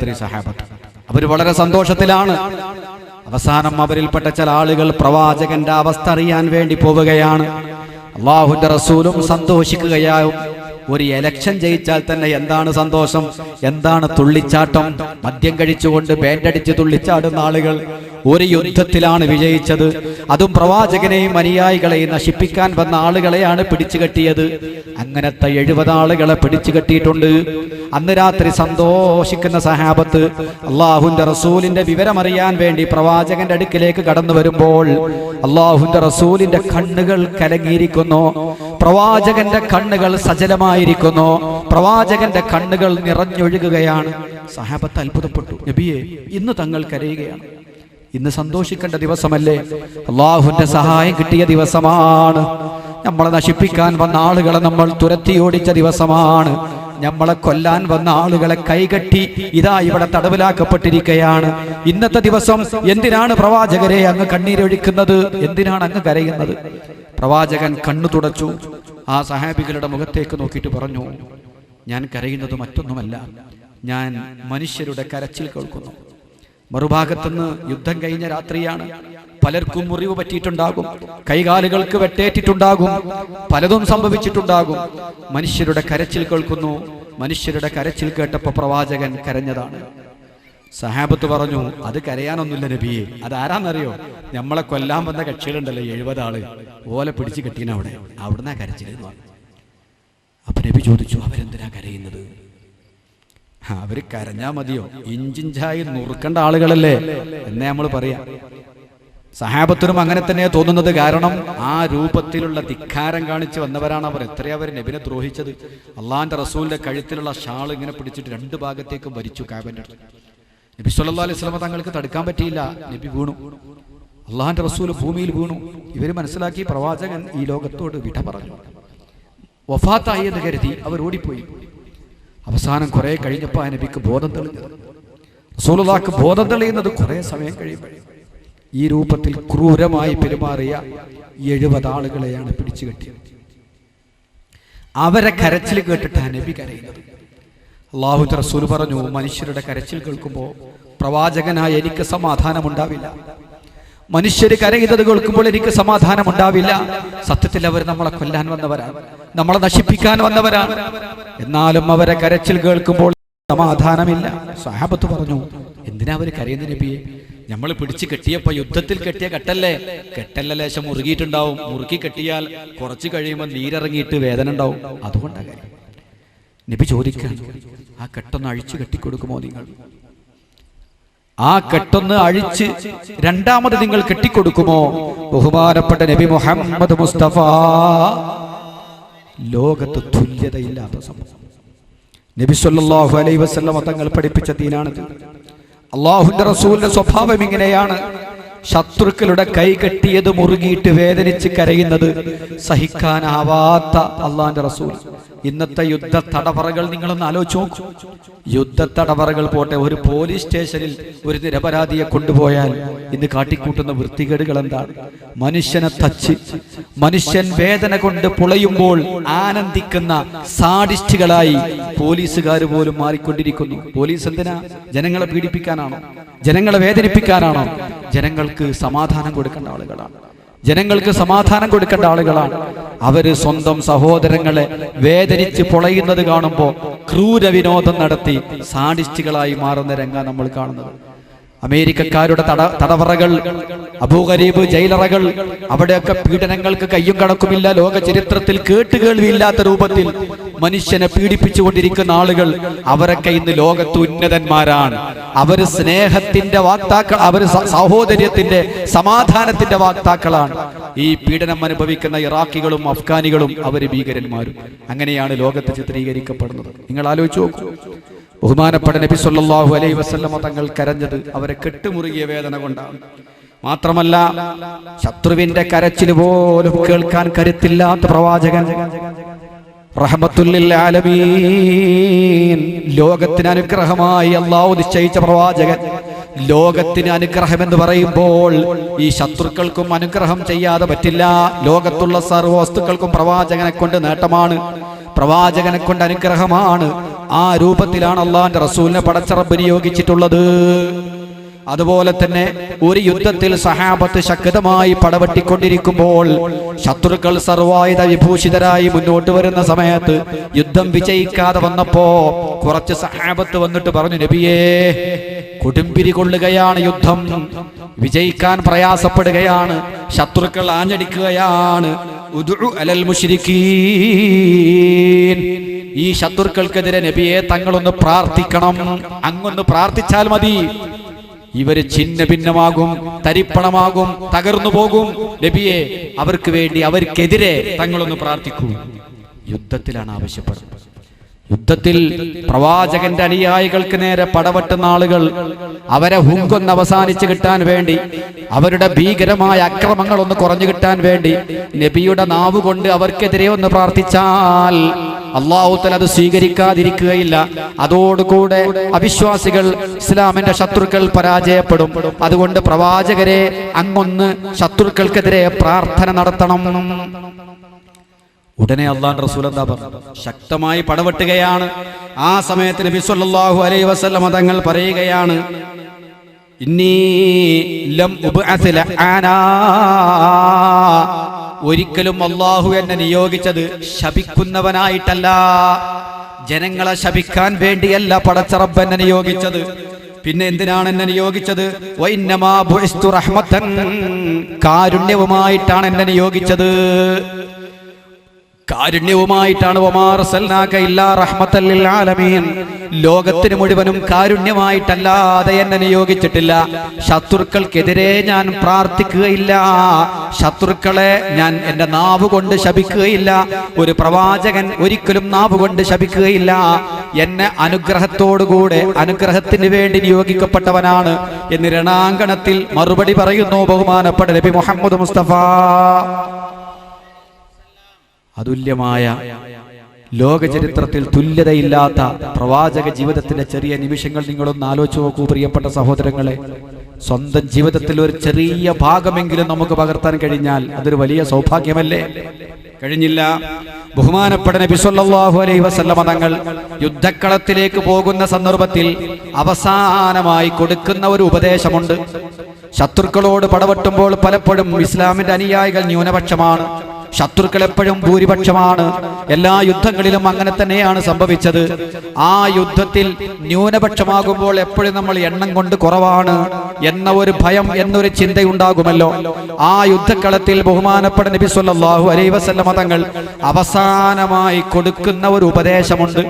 രാത്രി സഹാബത്ത്. അവർ വളരെ സന്തോഷത്തിലാണ്. അവസാനം അവരിൽപ്പെട്ട ചില ആളുകൾ പ്രവാചകന്റെ അവസ്ഥ അറിയാൻ വേണ്ടി പോവുകയാണ്. അല്ലാഹുവിന്റെ റസൂലും സന്തോഷിക്കുകയാവും. ഒരു എലക്ഷൻ ജയിച്ചാൽ തന്നെ എന്താണ് സന്തോഷം, എന്താണ് തുള്ളിച്ചാട്ടം. മദ്യം കഴിച്ചുകൊണ്ട് ബാൻഡടിച്ച് തുള്ളിച്ചാടുന്ന ആളുകൾ ഒരു യുദ്ധത്തിലാണ് വിജയിച്ചത്. അതും പ്രവാചകനെയും അനുയായികളെയും നശിപ്പിക്കാൻ വന്ന ആളുകളെയാണ് പിടിച്ചു കെട്ടിയത്. അങ്ങനത്തെ 70 ആളുകളെ പിടിച്ചു കെട്ടിയിട്ടുണ്ട്. അന്ന് രാത്രി സന്തോഷിക്കുന്ന സഹാബത്ത് അള്ളാഹുവിന്റെ റസൂലിന്റെ വിവരമറിയാൻ വേണ്ടി പ്രവാചകന്റെ അടുക്കിലേക്ക് കടന്നു വരുമ്പോൾ അള്ളാഹുവിന്റെ റസൂലിന്റെ കണ്ണുകൾ കലങ്ങിയിരിക്കുന്നു. പ്രവാചകന്റെ കണ്ണുകൾ സജലമായിരിക്കുന്നു. പ്രവാചകന്റെ കണ്ണുകൾ നിറഞ്ഞൊഴുകുകയാണ്. സഹാബത്ത് അത്ഭുതപ്പെട്ടു. നബിയെ, ഇന്ന് തങ്ങൾ കരയുകയാണ്. ഇന്ന് സന്തോഷിക്കേണ്ട ദിവസമല്ലേ? അള്ളാഹുവിന്റെ സഹായം കിട്ടിയ ദിവസമാണ്. നമ്മളെ നശിപ്പിക്കാൻ വന്ന ആളുകളെ നമ്മൾ തുരത്തി ഓടിച്ച ദിവസമാണ്. നമ്മളെ കൊല്ലാൻ വന്ന ആളുകളെ കൈകെട്ടി ഇതാ ഇവിടെ തടവിലാക്കപ്പെട്ടിരിക്കുകയാണ്. ഇന്നത്തെ ദിവസം എന്തിനാണ് പ്രവാചകരെ അങ്ങ് കണ്ണീരൊഴിക്കുന്നത്? എന്തിനാണ് അങ്ങ് കരയുന്നത്? പ്രവാചകൻ കണ്ണു തുടച്ചു. ആ സഹാബികളുടെ മുഖത്തേക്ക് നോക്കിയിട്ട് പറഞ്ഞു, ഞാൻ കരയുന്നത് മറ്റൊന്നുമല്ല, ഞാൻ മനുഷ്യരുടെ കരച്ചിൽ കേൾക്കുന്നു. മറുഭാഗത്തുനിന്ന് യുദ്ധം കഴിഞ്ഞ രാത്രിയാണ്. പലർക്കും മുറിവ് പറ്റിയിട്ടുണ്ടാകും, കൈകാലുകൾക്ക് വെട്ടേറ്റിട്ടുണ്ടാകും, പലതും സംഭവിച്ചിട്ടുണ്ടാകും. മനുഷ്യരുടെ കരച്ചിൽ കേൾക്കുന്നു. മനുഷ്യരുടെ കരച്ചിൽ കേട്ടപ്പോൾ പ്രവാചകൻ കരഞ്ഞതാണ്. സഹാബത്ത് പറഞ്ഞു, അത് കരയാനൊന്നുമില്ല നബിയെ. അതാരാന്നറിയോ? നമ്മളെ കൊല്ലാൻ വന്ന കക്ഷികളുണ്ടല്ലോ 70 ആള്, ഓലെ പിടിച്ചു കെട്ടീന അവിടുന്ന് കരച്ചിൽ. അപ്പൊ നബി ചോദിച്ചു, അവരെന്തിനാ കരയുന്നത്? അവര് കരഞ്ഞാ മതിയോ? ഇഞ്ചിഞ്ചായി നുറുക്കേണ്ട ആളുകളല്ലേ എന്നേ നമ്മൾ പറയാം. സഹാബത്തിനും അങ്ങനെ തന്നെ തോന്നുന്നത്. കാരണം ആ രൂപത്തിലുള്ള ധിക്കാരം കാണിച്ച് വന്നവരാണ് അവർ. എത്രയാ അവർ നബിനെ ദ്രോഹിച്ചത്. അള്ളാഹിന്റെ റസൂലിന്റെ കഴുത്തിലുള്ള ഷാൾ ഇങ്ങനെ പിടിച്ചിട്ട് 2 ഭാഗത്തേക്കും വലിച്ചു കാബന്റെ അടുത്ത്. നബി സല്ലല്ലാഹു അലൈഹി വസല്ലം തങ്ങൾക്ക് തടുക്കാൻ പറ്റിയില്ല. നബി വീണു. അള്ളാഹിന്റെ റസൂൽ ഭൂമിയിൽ വീണു. ഇവര് മനസ്സിലാക്കി പ്രവാചകൻ ഈ ലോകത്തോട് വിട പറഞ്ഞു, വഫാത്തായി എന്ന് കരുതി അവർ ഓടിപ്പോയി. അവസാനം കുറെ കഴിഞ്ഞപ്പോൾ ആ നബിക്ക് ബോധം തെളിഞ്ഞത്. റസൂലുള്ളാഹിക്ക് ബോധം തെളിയുന്നത് കുറെ സമയം കഴിയുമ്പോൾ. ഈ രൂപത്തിൽ ക്രൂരമായി പെരുമാറിയ 70 ആളുകളെയാണ് പിടിച്ചു കെട്ടിയത്. അവരെ കരച്ചിൽ കേട്ടിട്ടാണ് നബി കരയുന്നത്. അല്ലാഹുവിന്റെ റസൂൽ പറഞ്ഞു, മനുഷ്യരുടെ കരച്ചിൽ കേൾക്കുമ്പോൾ പ്രവാചകനായ എനിക്ക് സമാധാനമുണ്ടാവില്ല. മനുഷ്യർ കരയുന്നത് കേൾക്കുമ്പോൾ എനിക്ക് സമാധാനം ഉണ്ടാവില്ല. സത്യത്തിൽ അവർ നമ്മളെ കൊല്ലാൻ വന്നവരാണ്, നമ്മളെ നശിപ്പിക്കാൻ വന്നവരാണ്. എന്നാലും അവരെ കരച്ചിൽ കേൾക്കുമ്പോൾ സമാധാനമില്ല. സഹാബത്ത് പറഞ്ഞു, എന്തിനാ അവർ കരയുന്ന നബിയെ? നമ്മൾ പിടിച്ചു കെട്ടിയപ്പോ യുദ്ധത്തിൽ കെട്ടിയ കെട്ടല്ലേ, കെട്ടല്ല ലേശം മുറുകിയിട്ടുണ്ടാവും. മുറുക്കി കെട്ടിയാൽ കുറച്ച് കഴിയുമ്പോൾ നീരിറങ്ങിയിട്ട് വേദന ഉണ്ടാവും. അതുകൊണ്ടാണ് കാര്യം. നബി ചോദിക്കാൻ, ആ കെട്ടൊന്ന് അഴിച്ചു കെട്ടിക്കൊടുക്കുമോ നിങ്ങൾ? ആ കെട്ടൊന്ന് അഴിച്ച് രണ്ടാമത് നിങ്ങൾ കെട്ടിക്കൊടുക്കുമോ? ബഹുമാനപ്പെട്ട നബി മുഹമ്മദ് മുസ്തഫ, ലോകത്ത് തുല്യതയില്ലാത്ത സംഭവം. നബി സല്ലല്ലാഹു അലൈഹി വസല്ലം തങ്ങൾ പഠിപ്പിച്ച ദീനാണിത്. അല്ലാഹുവിന്റെ റസൂലിന്റെ സ്വഭാവം ഇങ്ങനെയാണ്. ശത്രുക്കളുടെ കൈ കെട്ടിയത് മുറുകിയിട്ട് വേദനിച്ച് കരയുന്നത് സഹിക്കാനാവാത്ത അള്ളാഹിന്റെ റസൂൽ. ഇന്നത്തെ യുദ്ധ തടവറകൾ നിങ്ങളൊന്ന് ആലോചിച്ച് നോക്കൂ. യുദ്ധ തടവറകൾ പോട്ടെ, ഒരു പോലീസ് സ്റ്റേഷനിൽ ഒരു നിരപരാധിയെ കൊണ്ടുപോയാൽ ഇന്ന് കാട്ടിക്കൂട്ടുന്ന വൃത്തികേടുകൾ എന്താണ്? മനുഷ്യനെ തച്ച് മനുഷ്യൻ വേദന കൊണ്ട് പുളയുമ്പോൾ ആനന്ദിക്കുന്ന സാഡിസ്റ്റുകളായി പോലീസുകാർ പോലും മാറിക്കൊണ്ടിരിക്കുന്നു. പോലീസ് എന്തിനാ? ജനങ്ങളെ പീഡിപ്പിക്കാനാണോ? ജനങ്ങളെ വേദനിപ്പിക്കാനാണോ? ജനങ്ങൾക്ക് സമാധാനം കൊടുക്കേണ്ട ആളുകളാണ്. ജനങ്ങൾക്ക് സമാധാനം കൊടുക്കേണ്ട ആളുകളാണ്. അവര് സ്വന്തം സഹോദരങ്ങളെ വേദനിച്ച് പൊളയുന്നത് കാണുമ്പോൾ ക്രൂര വിനോദം നടത്തി സാഡിസ്റ്റുകളായി മാറുന്ന രംഗം നമ്മൾ കാണുന്നത്. അമേരിക്കക്കാരുടെ തടവറകൾ, അബൂ ഗരീബ് ജയിലറകൾ, അവിടെയൊക്കെ പീഡനങ്ങൾക്ക് കയ്യും കണക്കുമില്ല. ലോക ചരിത്രത്തിൽ കേട്ടുകേൾവിയില്ലാത്ത രൂപത്തിൽ മനുഷ്യനെ പീഡിപ്പിച്ചുകൊണ്ടിരിക്കുന്ന ആളുകൾ, അവരൊക്കെ ഇന്ന് ലോകത്ത് ഉന്നതന്മാരാണ്. അവര് സ്നേഹത്തിന്റെ വാക്താക്കൾ, അവര് സഹോദര്യത്തിന്റെ, സമാധാനത്തിന്റെ വാക്താക്കളാണ്. ഈ പീഡനം അനുഭവിക്കുന്ന ഇറാഖികളും അഫ്ഗാനികളും അവര് ഭീകരന്മാരും. അങ്ങനെയാണ് ലോകത്ത് ചിത്രീകരിക്കപ്പെടുന്നത്. നിങ്ങൾ ആലോചിച്ച് നോക്കൂ. ബഹുമാനപ്പെട്ട നബി സല്ലല്ലാഹു അലൈഹി വസല്ലം തങ്ങൾ കരഞ്ഞത് അവരെ കെട്ടുമുറുകിയ വേദന കൊണ്ടാണ്. മാത്രമല്ല, ശത്രുവിന്റെ കരച്ചിൽ പോലും കേൾക്കാൻ കരുത്തില്ലാത്ത പ്രവാചകൻ, റഹ്മത്തുൽ ലിൽ ആലമീൻ, ലോകത്തിന് അനുഗ്രഹമായി അല്ലാഹു നിശ്ചയിച്ച പ്രവാചകൻ, ലോകത്തിന് അനുഗ്രഹം എന്ന് പറയുമ്പോൾ ഈ ശത്രുക്കൾക്കും അനുഗ്രഹം ചെയ്യാതെ പറ്റില്ല. ലോകത്തുള്ള സർവ്വ വസ്തുക്കൾക്കും പ്രവാചകനെ കൊണ്ട് നേട്ടമാണ്, പ്രവാചകനെ കൊണ്ട് അനുഗ്രഹമാണ്. ആ രൂപത്തിലാണ് അള്ളാഹുവിന്റെ റസൂലിനെ പടച്ച റബ്ബ് നിയോഗിച്ചിട്ടുള്ളത്. അതുപോലെ തന്നെ ഒരു യുദ്ധത്തിൽ സഹാബത്ത് ശക്തമായി പടവെട്ടിക്കൊണ്ടിരിക്കുമ്പോൾ ശത്രുക്കൾ സർവായുധ വിഭൂഷിതരായി മുന്നോട്ട് വരുന്ന സമയത്ത് യുദ്ധം വിജയിക്കാതെ വന്നപ്പോ കുറച്ച് സഹാബത്ത് വന്നിട്ട് പറഞ്ഞു, നബിയേ, കൊടുമ്പിരി കൊള്ളുകയാണ്, യുദ്ധം വിജയിക്കാൻ പ്രയാസപ്പെടുകയാണ്, ശത്രുക്കൾ ആഞ്ഞടിക്കുകയാണ്. ഉദ്ഉ അലൽ മുശ്രിക്കീൻ, ഈ ശത്രുക്കൾക്കെതിരെ നബിയെ തങ്ങളൊന്ന് പ്രാർത്ഥിക്കണം, അങ്ങൊന്ന് പ്രാർത്ഥിച്ചാൽ മതി, ഇവര് ഛിന്ന ഭിന്നമാകും, തരിപ്പണമാകും, തകർന്നു പോകും. നബിയെ, അവർക്ക് വേണ്ടി, അവർക്കെതിരെ തങ്ങളൊന്ന് പ്രാർത്ഥിക്കൂ. യുദ്ധത്തിലാണ് ആവശ്യപ്പെടുന്നത്. യുദ്ധത്തിൽ പ്രവാചകന്റെ അനുയായികൾക്ക് നേരെ പടവെട്ടുന്ന ആളുകൾ അവരെ ഹുങ്കൊന്ന് അവസാനിച്ച് കിട്ടാൻ വേണ്ടി, അവരുടെ ഭീകരമായ അക്രമങ്ങൾ ഒന്ന് കുറഞ്ഞു കിട്ടാൻ വേണ്ടി നബിയുടെ നാവ് കൊണ്ട് അവർക്കെതിരെ ഒന്ന് പ്രാർത്ഥിച്ചാൽ അല്ലാഹു തആല അത് സ്വീകരിക്കാതിരിക്കുകയില്ല. അതോടുകൂടെ അവിശ്വാസികൾ, ഇസ്ലാമിന്റെ ശത്രുക്കൾ പരാജയപ്പെടും. അതുകൊണ്ട് പ്രവാചകരെ അങ്ങൊന്ന് ശത്രുക്കൾക്കെതിരെ പ്രാർത്ഥന നടത്തണം. ഉടനെ അല്ലാഹുവിന്റെ റസൂൽ എന്താ പറഞ്ഞു? ശക്തമായി പടവെട്ടുകയാണ്. ആ സമയത്ത് നബി സല്ലല്ലാഹു അലൈഹി വസല്ലം തങ്ങൾ പറയുകയാണ്, ഇന്നി ലം ഉബ്അസ് ലഅനാ, ഒരിക്കലും അല്ലാഹു എന്നെ നിയോഗിച്ചത് ശപിക്കുന്നവനായിട്ടല്ല, ജനങ്ങളെ ശപിക്കാൻ വേണ്ടിയല്ല പടച്ച റബ്ബ് എന്നെ നിയോഗിച്ചത്. പിന്നെ എന്തിനാണ് എന്നെ നിയോഗിച്ചത്? വഇന്നമാ ബുഇസ്തു റഹ്മതൻ, കാരുണ്യവുമായിട്ടാണ് എന്നെ നിയോഗിച്ചത്, കാരുണ്യവുമായിട്ടാണ്. വമാ അർസൽനാക ഇല്ലാ റഹ്മത്തൽ ലിൽ ആലമീൻ, ലോകത്തിന് മുഴുവനും കാരുണ്യമായിട്ടല്ലാതെ എന്നെ നിയോഗിച്ചിട്ടില്ല. ശത്രുക്കൾക്കെതിരെ ഞാൻ പ്രാർത്ഥിക്കുകയില്ല, ശത്രുക്കളെ ഞാൻ എൻ്റെ നാവ് കൊണ്ട് ശപിക്കുകയില്ല. ഒരു പ്രവാചകൻ ഒരിക്കലും നാവ് കൊണ്ട് ശപിക്കുകയില്ല. എന്നെ അനുഗ്രഹത്തോടുകൂടെ, അനുഗ്രഹത്തിന് വേണ്ടി നിയോഗിക്കപ്പെട്ടവനാണ് എന്ന് രണാങ്കണത്തിൽ മറുപടി പറയുന്നു ബഹുമാനപ്പെട്ട നബി മുഹമ്മദ് മുസ്തഫ. അതുല്യമായ, ലോക ചരിത്രത്തിൽ തുല്യതയില്ലാത്ത പ്രവാചക ജീവിതത്തിന്റെ ചെറിയ നിമിഷങ്ങൾ നിങ്ങളൊന്ന് ആലോചിച്ച് നോക്കൂ പ്രിയപ്പെട്ട സഹോദരങ്ങളെ. സ്വന്തം ജീവിതത്തിൽ ഒരു ചെറിയ ഭാഗമെങ്കിലും നമുക്ക് പകർത്താൻ കഴിഞ്ഞാൽ അതൊരു വലിയ സൗഭാഗ്യമല്ലേ? കഴിഞ്ഞില്ല. ബഹുമാനപ്പെട്ട നബി സല്ലല്ലാഹു അലൈഹി വസല്ലമ തങ്ങൾ യുദ്ധക്കളത്തിലേക്ക് പോകുന്ന സന്ദർഭത്തിൽ അവസാനമായി കൊടുക്കുന്ന ഒരു ഉപദേശമുണ്ട്. ശത്രുക്കളോട് പടവെട്ടുമ്പോൾ പലപ്പോഴും ഇസ്ലാമിന്റെ അനുയായികൾ ന്യൂനപക്ഷമാണ്, ശത്രുക്കൾ എപ്പോഴും ഭൂരിപക്ഷമാണ്. എല്ലാ യുദ്ധങ്ങളിലും അങ്ങനെ തന്നെയാണ് സംഭവിച്ചത്. ആ യുദ്ധത്തിൽ ന്യൂനപക്ഷമാകുമ്പോൾ എപ്പോഴും നമ്മൾ എണ്ണം കൊണ്ട് കുറവാണ് എന്ന ഒരു ഭയം, എന്നൊരു ചിന്തയുണ്ടാകുമല്ലോ. ആ യുദ്ധക്കളത്തിൽ ബഹുമാനപ്പെട്ട നബി സല്ലല്ലാഹു അലൈഹി വസല്ലമ തങ്ങൾ അവസാനമായി കൊടുക്കുന്ന ഒരു ഉപദേശമുണ്ട്.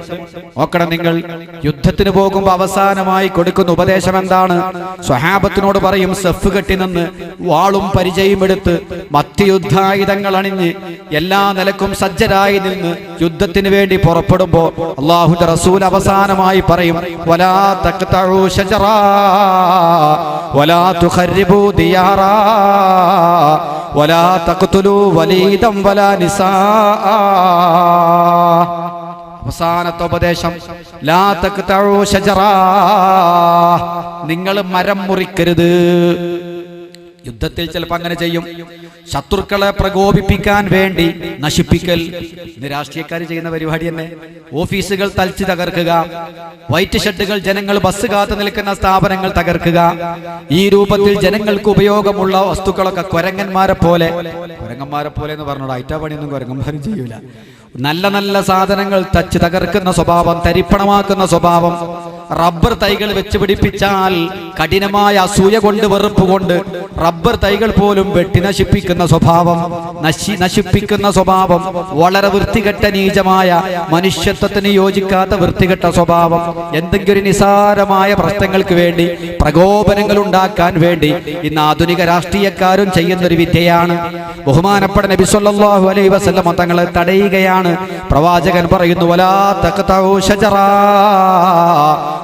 നോക്കണം നിങ്ങൾ, യുദ്ധത്തിന് പോകുമ്പോൾ അവസാനമായി കൊടുക്കുന്ന ഉപദേശം എന്താണ്? സ്വഹാബത്തിനോട് പറയും, സഫ് കെട്ടി നിന്ന് വാളും പരിചയം എടുത്ത് മധ്യയുദ്ധായുധങ്ങൾ അണിഞ്ഞ് എല്ലാ നിലക്കും സജ്ജരായി നിന്ന് യുദ്ധത്തിന് വേണ്ടി പുറപ്പെടുമ്പോ അല്ലാഹുവിന്റെ റസൂൽ അവസാനമായി പറയും, വലാ തഖ്തഉ ശജറാ വലാ തുഖർരിബു ദിയാറാ വലാ തഖ്തുലു വലീദൻ വലാ നിസാ. അവസാനത്തെ ഉപദേശം, ലാ തഖ്തഉ ശജറാ, നിങ്ങൾ മരം മുറിക്കരുത്. യുദ്ധത്തിൽ ചിലപ്പോൾ അങ്ങനെ ചെയ്യും. ശത്രുക്കളെ പ്രകോപിപ്പിക്കാൻ വേണ്ടി നശിപ്പിക്കൽ, ഇത് രാഷ്ട്രീയക്കാർ ചെയ്യുന്ന പരിപാടി തന്നെ. ഓഫീസുകൾ തൽച്ച് തകർക്കുക, വൈറ്റ് ഷെഡുകൾ, ജനങ്ങൾ ബസ് കാത്തു നിൽക്കുന്ന സ്ഥാപനങ്ങൾ തകർക്കുക. ഈ രൂപത്തിൽ ജനങ്ങൾക്ക് ഉപയോഗമുള്ള വസ്തുക്കളൊക്കെ കുരങ്ങന്മാരെ പോലെ എന്ന് പറഞ്ഞോളൂ, ഐറ്റാ പണിയൊന്നും കുരങ്ങന്മാരും ചെയ്യൂല. നല്ല നല്ല സാധനങ്ങൾ തച്ച് തകർക്കുന്ന സ്വഭാവം, തരിപ്പണമാക്കുന്ന സ്വഭാവം. റബ്ബർ തൈകൾ വെച്ച് പിടിപ്പിച്ചാൽ കഠിനമായ അസൂയ കൊണ്ട്, വെറുപ്പ് കൊണ്ട് റബ്ബർ തൈകൾ പോലും വെട്ടി നശിപ്പിക്കുന്ന സ്വഭാവം, നശിപ്പിക്കുന്ന സ്വഭാവം. വളരെ വൃത്തികെട്ട, നീചമായ, മനുഷ്യത്വത്തിന് യോജിക്കാത്ത വൃത്തികെട്ട സ്വഭാവം. എന്തെങ്കിലും നിസാരമായ പ്രശ്നങ്ങൾക്ക് വേണ്ടി, പ്രകോപനങ്ങൾ ഉണ്ടാക്കാൻ വേണ്ടി ഇന്ന് ആധുനിക രാഷ്ട്രീയക്കാരും ചെയ്യുന്നൊരു വിദ്യയാണ്. ബഹുമാനപ്പെട്ട നബി സല്ലല്ലാഹു അലൈഹി വസല്ലം തങ്ങളെ തടയുകയാണ്. പ്രവാചകൻ പറയുന്നു, വലാ തഖ്തഉ ശജറാ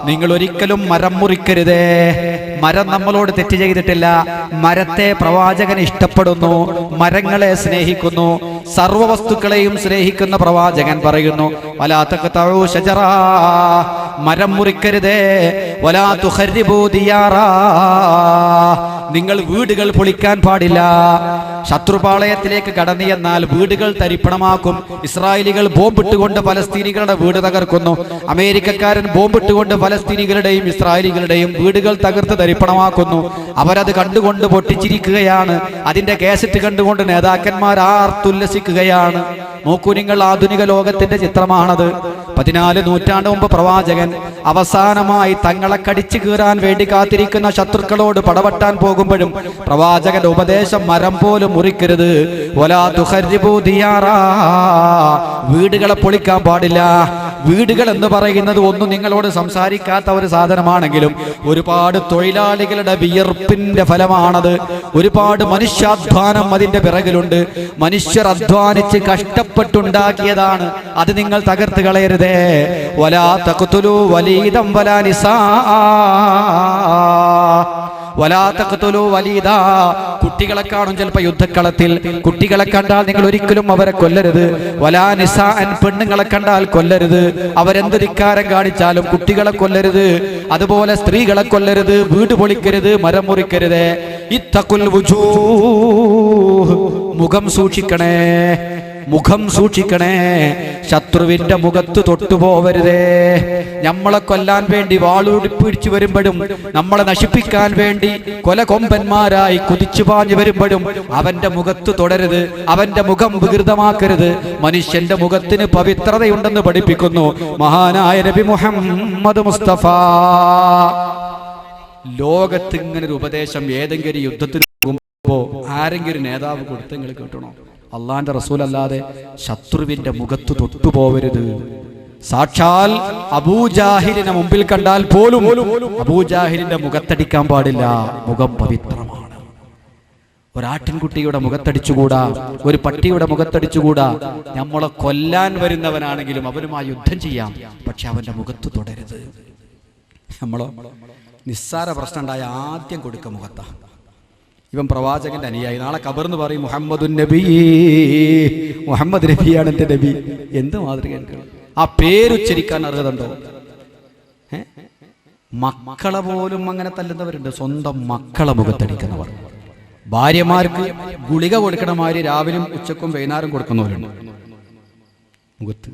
നിങ്ങൾ ഒരിക്കലും മരം മുറിക്കരുതേ. മരം നമ്മളോട് തെറ്റ് ചെയ്തിട്ടില്ല. മരത്തെ പ്രവാചകൻ ഇഷ്ടപ്പെടുന്നു, മരങ്ങളെ സ്നേഹിക്കുന്നു, സർവ്വ വസ്തുക്കളെയും സ്നേഹിക്കുന്ന പ്രവാചകൻ പറയുന്നു, വലാ തഖ്തഉ ശജറാ, മരം മുറിക്കരുതേ. വലാ തുഖർരിബൂ ദിയാറാ, നിങ്ങൾ വീടുകൾ പൊളിക്കാൻ പാടില്ല. ശത്രുപാളയത്തിലേക്ക് കടന്നു എന്നാൽ വീടുകൾ തരിപ്പണമാക്കും. ഇസ്രായേലികൾ ബോംബിട്ടുകൊണ്ട് പലസ്തീനികളുടെ വീട് തകർക്കുന്നു. അമേരിക്കക്കാരൻ ബോംബിട്ടുകൊണ്ട് പലസ്തീനികളുടെയും ഇസ്രായേലികളുടെയും വീടുകൾ തകർത്ത് തരിപ്പണമാക്കുന്നു. അവരത് കണ്ടുകൊണ്ട് പൊട്ടിച്ചിരിക്കുകയാണ്. അതിന്റെ കേസറ്റ് കണ്ടുകൊണ്ട് നേതാക്കന്മാർ ആർത്തുല്ലസിക്കുകയാണ്. നോക്കൂ നിങ്ങൾ, ആധുനിക ലോകത്തിന്റെ ചിത്രമാണത്. 14 നൂറ്റാണ്ട് മുമ്പ് പ്രവാചകൻ അവസാനമായി തങ്ങളെ കടിച്ചു കീറാൻ വേണ്ടി കാത്തിരിക്കുന്ന ശത്രുക്കളോട് പടവട്ടാൻ പോകുമ്പോഴും പ്രവാചകന്റെ ഉപദേശം മരം പോലും മുറിക്കരുത്. വലാ തുഖർരിബൂ ദിയാറാ, വീടുകളെ പൊളിക്കാൻ പാടില്ല. വീടുകൾ എന്ന് പറയുന്നത് ഒന്നും നിങ്ങളോട് സംസാരിക്കാത്ത ഒരു സാധനമാണെങ്കിലും ഒരുപാട് തൊഴിലാളികളുടെ വിയർപ്പിന്റെ ഫലമാണത്. ഒരുപാട് മനുഷ്യാധ്വാനം അതിന്റെ പിറകിലുണ്ട്. മനുഷ്യർ അധ്വാനിച്ച് കഷ്ടപ്പെട്ടുണ്ടാക്കിയതാണ്. അത് നിങ്ങൾ തകർത്ത് കളയരുതേ. വലാ തഖ്തുലൂ വലീദൻ വലാ നിസാ, വലാ തഖ്തുലൂ വലീദാ, കുട്ടികളെ കാണും ചിലപ്പോൾ യുദ്ധക്കളത്തിൽ. കുട്ടികളെ കണ്ടാൽ നിങ്ങൾ ഒരിക്കലും അവരെ കൊല്ലരുത്. വലാ നിസാഅൻ, പെണ്ണുങ്ങളെ കണ്ടാൽ കൊല്ലരുത്. അവരെന്ത് ധിക്കാരം കാണിച്ചാലും കുട്ടികളെ കൊല്ലരുത്. അതുപോലെ സ്ത്രീകളെ കൊല്ലരുത്. വീട് പൊളിക്കരുത്, മരം മുറിക്കരുത്. ഇത്തഖുൽ വുജൂഹ്, മുഖം സൂക്ഷിക്കണേ, മുഖം സൂക്ഷിക്കണേ. ശത്രുവിന്റെ മുഖത്ത് തൊട്ടുപോവരുതേ. നമ്മളെ കൊല്ലാൻ വേണ്ടി വാളൂടിപ്പിടിച്ചു വരുമ്പോഴും നമ്മളെ നശിപ്പിക്കാൻ വേണ്ടി കൊലകൊമ്പന്മാരായി കുതിച്ചു പാഞ്ഞു വരുമ്പോഴും അവന്റെ മുഖത്ത് തൊടരുത്. അവന്റെ മുഖം വികൃതമാക്കരുത്. മനുഷ്യന്റെ മുഖത്തിന് പവിത്രതയുണ്ടെന്ന് പഠിപ്പിക്കുന്നു മഹാനായ നബി മുഹമ്മദ് മുസ്തഫ. ലോകത്ത് ഇങ്ങനൊരു ഉപദേശം ഏതെങ്കിലും യുദ്ധത്തിന് പോകുമ്പോ ആരെങ്കിലും നേതാവ് കൊടുത്തെങ്കിൽ കേട്ടണോ? അള്ളാന്റെ റസൂൽ അല്ലാതെ ശത്രുവിന്റെ മുഖത്ത് തൊട്ടുപോവരുത്. സാക്ഷാൽ അബൂജാഹിലിനെ മുമ്പിൽ കണ്ടാൽ പോലും അബൂജാഹിലിന്റെ മുഖത്തടിക്കാൻ പാടില്ല. മുഖം പവിത്രമാണ്. ഒരാട്ടിൻകുട്ടിയുടെ മുഖത്തടിച്ചുകൂടാ, ഒരു പട്ടിയുടെ മുഖത്തടിച്ചുകൂടാ. നമ്മളെ കൊല്ലാൻ വരുന്നവനാണെങ്കിലും അവനുമായി യുദ്ധം ചെയ്യാം, പക്ഷെ അവന്റെ മുഖത്ത് തൊടരുത്. നമ്മളോ നിസ്സാര പ്രശ്നം ഉണ്ടായ ആദ്യം കൊടുക്ക മുഖത്താ. ഇവൻ പ്രവാചകന്റെ അനുയായി, നാളെ കബർന്ന് പറയും മുഹമ്മദുൻ നബി, മുഹമ്മദ് നബിയാണ് എന്റെ നബി. എന്ത് മാതൃക! ആ പേരുച്ചരിക്കാൻ അർഹതയുണ്ടോ? മക്കളെ പോലും അങ്ങനെ തല്ലുന്നവരുണ്ട്, സ്വന്തം മക്കളെ മുഖത്തടിക്കുന്നവർ. ഭാര്യമാർക്ക് ഗുളിക കൊടുക്കണമാതിരി രാവിലും ഉച്ചക്കും വൈകുന്നേരം കൊടുക്കുന്നവരുണ്ട് മുഖത്ത്.